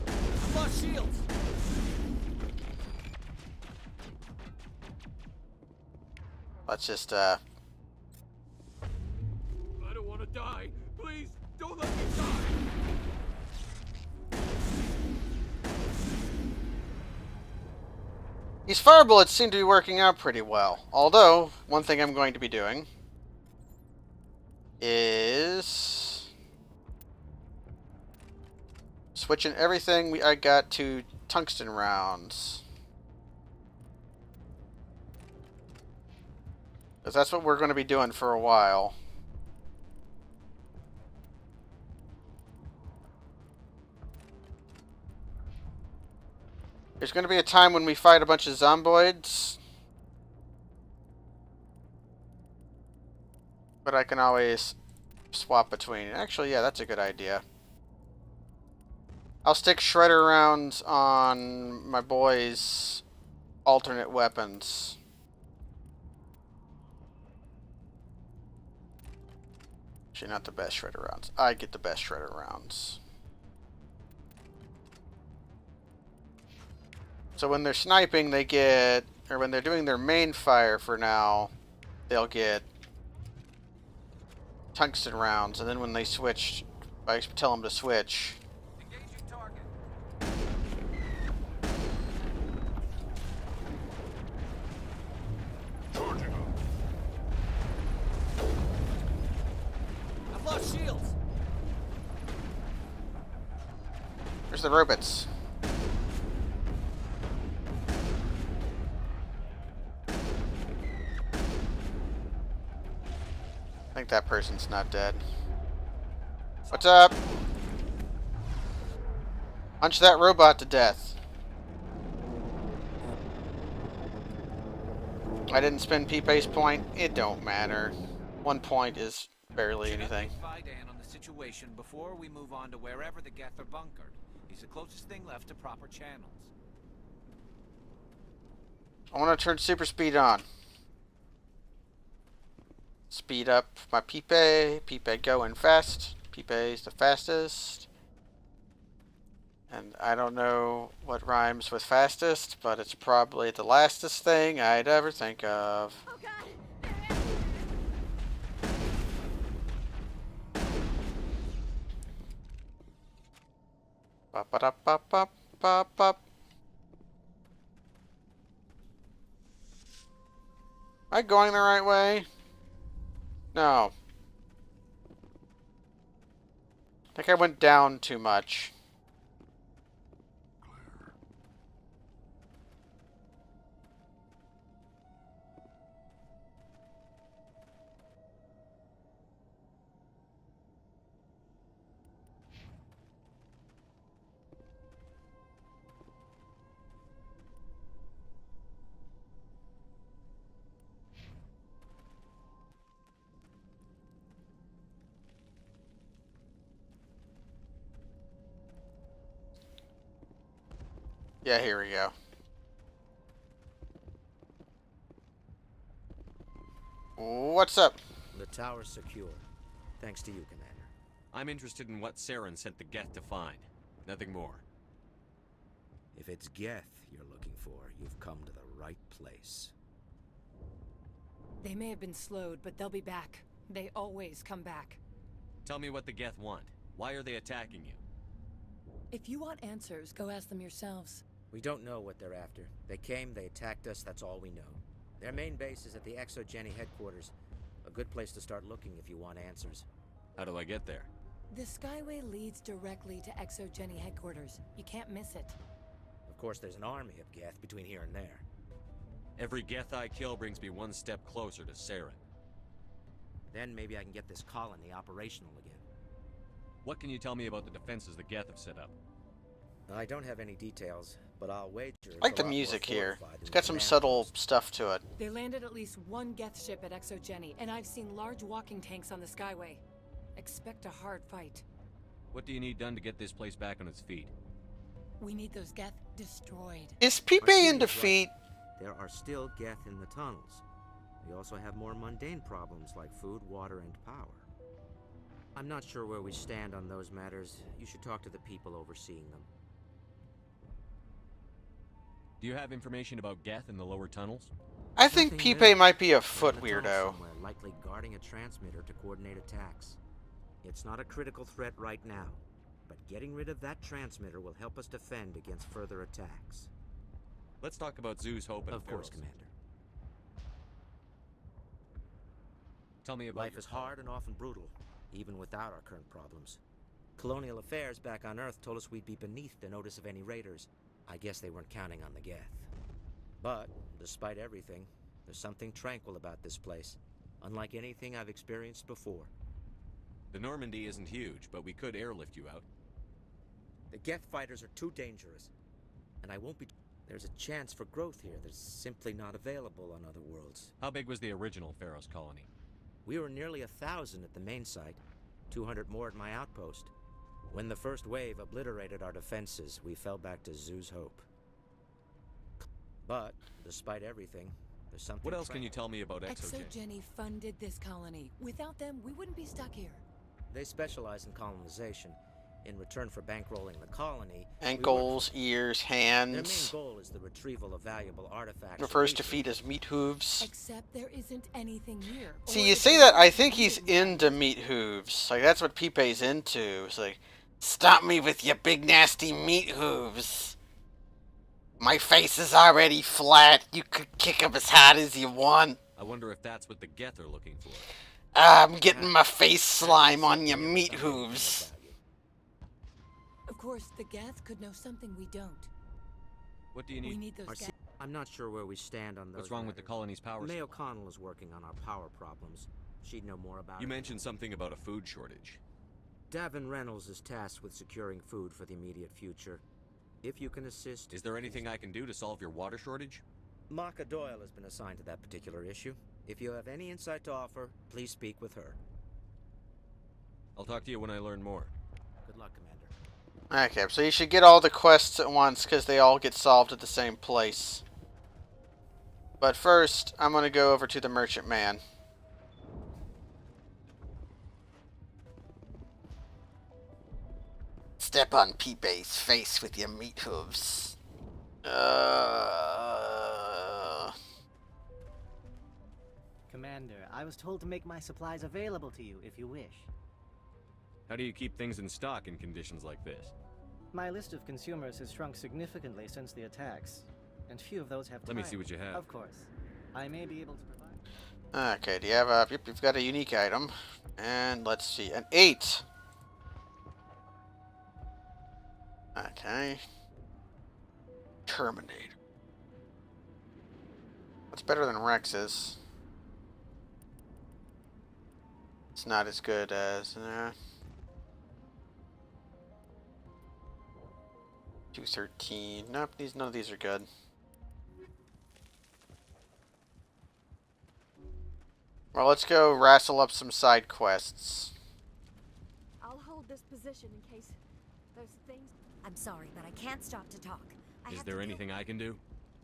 I've lost shields! Let's just, I don't want to die. Please, don't let me die. These fire bullets seem to be working out pretty well. Although, one thing I'm going to be doing is switching everything I got to tungsten rounds. Because that's what we're going to be doing for a while. There's going to be a time when we fight a bunch of zomboids. But I can always swap between. Actually, yeah, that's a good idea. I'll stick shredder rounds on my boys' alternate weapons. Actually, not the best shredder rounds. I get the best shredder rounds. So when they're sniping, they get, or when they're doing their main fire for now, they'll get tungsten rounds. And then when they switch, I tell them to switch. lost shields! Where's the robots? I think that person's not dead. What's up? Punch that robot to death. I didn't spend Pipe's point. It don't matter. 1 point is barely anything. Fidan on the situation before we move on to wherever the Geth are bunkered. He's the closest thing left to proper channels. I want to turn super speed on. Speed up my Pipe. Pipe going fast. Pipe's the fastest. And I don't know what rhymes with fastest, but it's probably the lastest thing I'd ever think of. Bop, bop, bop, bop, bop, bop. Am I going the right way? No. I think I went down too much. Yeah, here we go. What's up? The tower's secure. Thanks to you, Commander. I'm interested in what Saren sent the Geth to find. Nothing more. If it's Geth you're looking for, you've come to the right place. They may have been slowed, but they'll be back. They always come back. Tell me what the Geth want. Why are they attacking you? If you want answers, go ask them yourselves. We don't know what they're after. They came, they attacked us, that's all we know. Their main base is at the ExoGeni headquarters. A good place to start looking if you want answers. How do I get there? The Skyway leads directly to ExoGeni headquarters. You can't miss it. Of course, there's an army of Geth between here and there. Every Geth I kill brings me one step closer to Saren. Then maybe I can get this colony operational again. What can you tell me about the defenses the Geth have set up? I don't have any details, but I'll wager I like the music here. It's got some subtle stuff to it. They landed at least one Geth ship at ExoGeni, and I've seen large walking tanks on the Skyway. Expect a hard fight. What do you need done to get this place back on its feet? We need those Geth destroyed. Is Pipe in defeat? There are still Geth in the tunnels. We also have more mundane problems like food, water, and power. I'm not sure where we stand on those matters. You should talk to the people overseeing them. Do you have information about Geth in the lower tunnels? I think Pipe might be a foot weirdo. Somewhere, likely guarding a transmitter to coordinate attacks. It's not a critical threat right now, but getting rid of that transmitter will help us defend against further attacks. Let's talk about Zoo's Hope and Of course, Pharos. Commander. Tell me about Life is hard and often brutal, even without our current problems. Colonial affairs back on Earth told us we'd be beneath the notice of any raiders. I guess they weren't counting on the Geth. But, despite everything, there's something tranquil about this place. Unlike anything I've experienced before. The Normandy isn't huge, but we could airlift you out. The Geth fighters are too dangerous. And I won't be... There's a chance for growth here that's simply not available on other worlds. How big was the original Pharos colony? We were nearly 1,000 at the main site. 200 more at my outpost. When the first wave obliterated our defenses, we fell back to Zoo's Hope. But, despite everything, there's something... What else can you tell me about ExoGeni? ExoGeni funded this colony. Without them, we wouldn't be stuck here. They specialize in colonization. In return for bankrolling the colony... Ankles, ears, hands. Their main goal is the retrieval of valuable artifacts... Refers to feet as meat hooves. Except there isn't anything here. See, you say that, I think he's into meat hooves. Like, that's what Pipe's into. It's like, stop me with your big nasty meat hooves. My face is already flat. You could kick him as hard as you want. I wonder if that's what the Geth are looking for. I'm getting my face slime on your meat hooves. Of course, the Geth could know something we don't. What do you We need? need those Geth. I'm not sure where we stand on those. What's wrong with the colony's power May supply? O'Connell is working on our power problems. She'd know more about You it. mentioned something about a food shortage. Davin Reynolds is tasked with securing food for the immediate future. If you can assist... Is there anything I can do to solve your water shortage? Maka Doyle has been assigned to that particular issue. If you have any insight to offer, please speak with her. I'll talk to you when I learn more. Good luck, Commander. Okay, so you should get all the quests at once, because they all get solved at the same place. But first, I'm going to go over to the Merchant Man. Step on Peepay's face with your meat hooves. Commander, I was told to make my supplies available to you if you wish. How do you keep things in stock in conditions like this? My list of consumers has shrunk significantly since the attacks, and few of those have time. Let me see what you have. Of course. I may be able to provide... Okay, do you have a... Yep, you've got a unique item. And let's see, an 8. Okay. Terminator. What's better than Rex's? It's not as good as... 213. Nope, none of these are good. Well, let's go wrestle up some side quests. I'll hold this position in case there's things. I'm sorry, but I can't stop to talk. Is there anything I can do?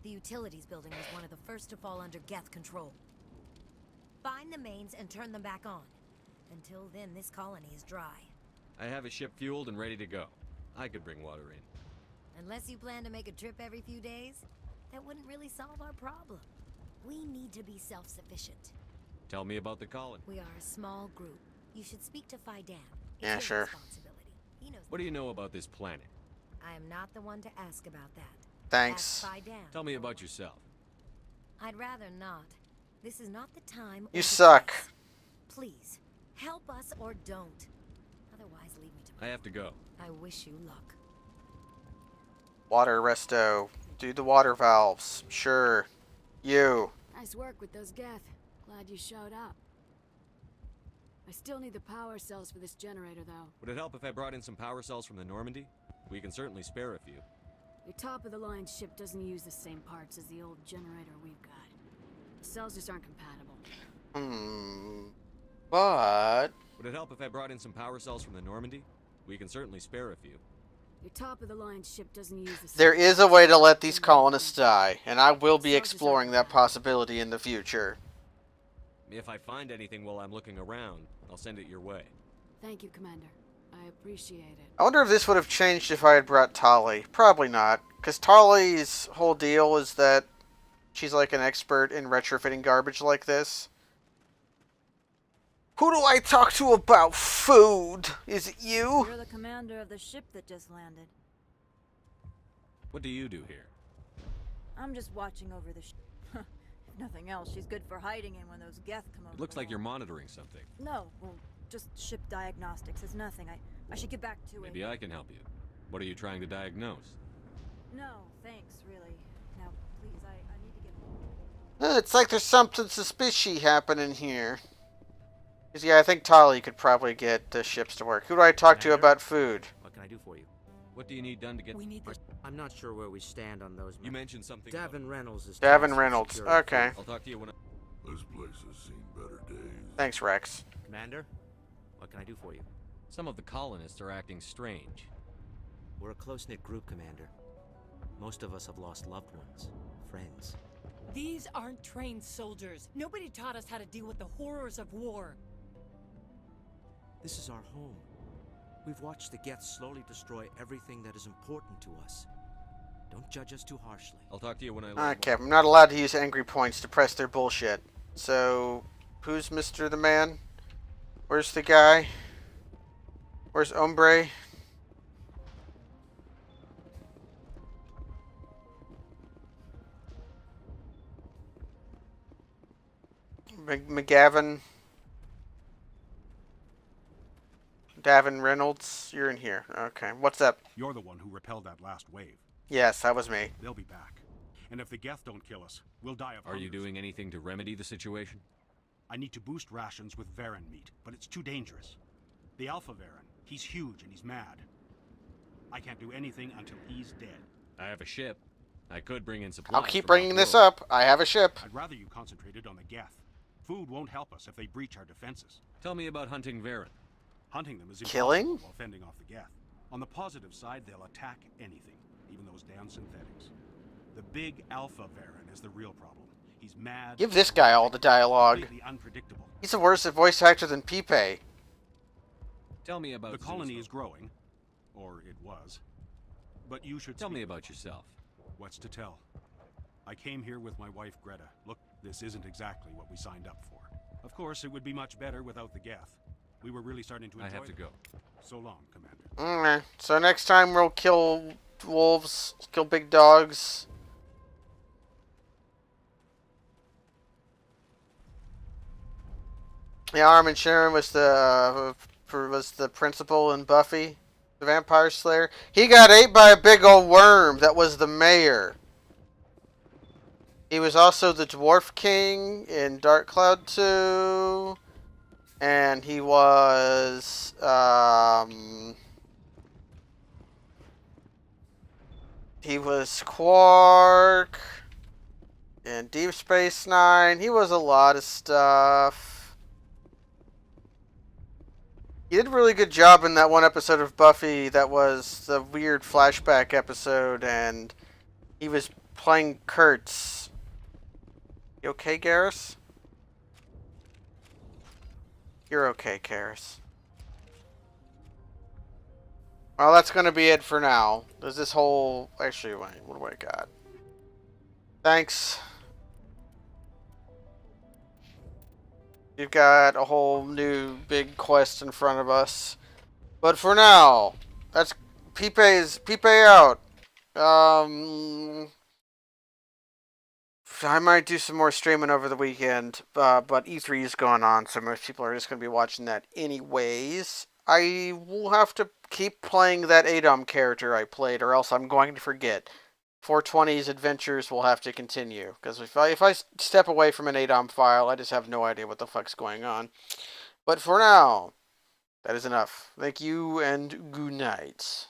The utilities building was one of the first to fall under Geth control. Find the mains and turn them back on. Until then, this colony is dry. I have a ship fueled and ready to go. I could bring water in. Unless you plan to make a trip every few days, that wouldn't really solve our problem. We need to be self-sufficient. Tell me about the colony. We are a small group. You should speak to Fidam. Yeah, his sure. responsibility. He knows. What do you know about this planet? I am not the one to ask about that. Thanks. Ask Fidam. Tell me about yourself. I'd rather not. This is not the time. You or the suck. place. Please, help us or don't. Otherwise, leave me to. I have to go. I wish you luck. Water resto. Do the water valves. Sure. You. Nice work with those Geth. Glad you showed up. I still need the power cells for this generator, though. Would it help if I brought in some power cells from the Normandy? We can certainly spare a few. The top-of-the-line ship doesn't use the same parts as the old generator we've got. The cells just aren't compatible. But... Would it help if I brought in some power cells from the Normandy? We can certainly spare a few. Your top-of-the-line ship doesn't use the same there is a way to let these colonists die, and I will be exploring that possibility in the future. If I find anything while I'm looking around, I'll send it your way. Thank you, Commander. I appreciate it. I wonder if this would have changed if I had brought Tali. Probably not, because Tali's whole deal is that she's like an expert in retrofitting garbage like this. Who do I talk to about food? Is it you? You're the commander of the ship that just landed. What do you do here? I'm just watching over the ship. If nothing else, she's good for hiding in when those Geth come over. It looks like you're monitoring something. No, well, just ship diagnostics. It's nothing. I should get back to it. Maybe I can help you. What are you trying to diagnose? No, thanks, really. Now, please, I need to get... It's like there's something suspicious happening here. 'Cause, yeah, I think Tali could probably get the ships to work. Who do I talk to about food? What can I do for you? What do you need done to get... We need the... I'm not sure where we stand on those. You mentioned something... Davin Reynolds is... Davin Reynolds. Okay. I'll talk to you when I... This place has seen better days. Thanks, Rex. Commander, what can I do for you? Some of the colonists are acting strange. We're a close-knit group, Commander. Most of us have lost loved ones, friends. These aren't trained soldiers. Nobody taught us how to deal with the horrors of war. This is our home. We've watched the Geth slowly destroy everything that is important to us. Don't judge us too harshly. I'll talk to you when I... Okay, I'm not allowed to use angry points to press their bullshit. So, who's Mr. the Man? Where's the guy? Where's Ombre? McGavin? Davin Reynolds, you're in here. Okay, what's up? You're the one who repelled that last wave. Yes, that was me. They'll be back. And if the Geth don't kill us, we'll die of Are you hunger. doing anything to remedy the situation? I need to boost rations with Varen meat, but it's too dangerous. The Alpha Varen, he's huge and he's mad. I can't do anything until he's dead. I have a ship. I could bring in supplies. I'll keep from bringing this off-world. up. I have a ship. I'd rather you concentrated on the Geth. Food won't help us if they breach our defenses. Tell me about hunting Varen. Hunting them is Killing? impossible while fending off the Geth. On the positive side, they'll attack anything, even those damn synthetics. The big Alpha Varen is the real problem. He's mad. Give this guy all the dialogue. Completely unpredictable. He's a worse voice actor than Pipe. Tell me about The colony Zinslow. is growing, or it was. But you should Tell me speak. about yourself. What's to tell? I came here with my wife Greta. Look, this isn't exactly what we signed up for. Of course, it would be much better without the Geth. We were really starting to enjoy I have to them. go. So long, Commander. Okay. So next time we'll kill wolves, kill big dogs. Yeah, Armin Sharon was the principal in Buffy, the Vampire Slayer. He got ate by a big old worm that was the mayor. He was also the Dwarf King in Dark Cloud 2. And he was, Quark in Deep Space Nine. He was a lot of stuff. He did a really good job in that one episode of Buffy that was the weird flashback episode, and he was playing Kurtz. You okay, Garrus? You're okay, Karis. Well, that's going to be it for now. There's this whole... Actually, wait, what do I got? Thanks. We've got a whole new big quest in front of us. But for now, that's... Pipe out. I might do some more streaming over the weekend, but E3 is going on, so most people are just going to be watching that anyways. I will have to keep playing that Adom character I played, or else I'm going to forget. 420's adventures will have to continue, because if I step away from an Adom file, I just have no idea what the fuck's going on. But for now, that is enough. Thank you, and good night.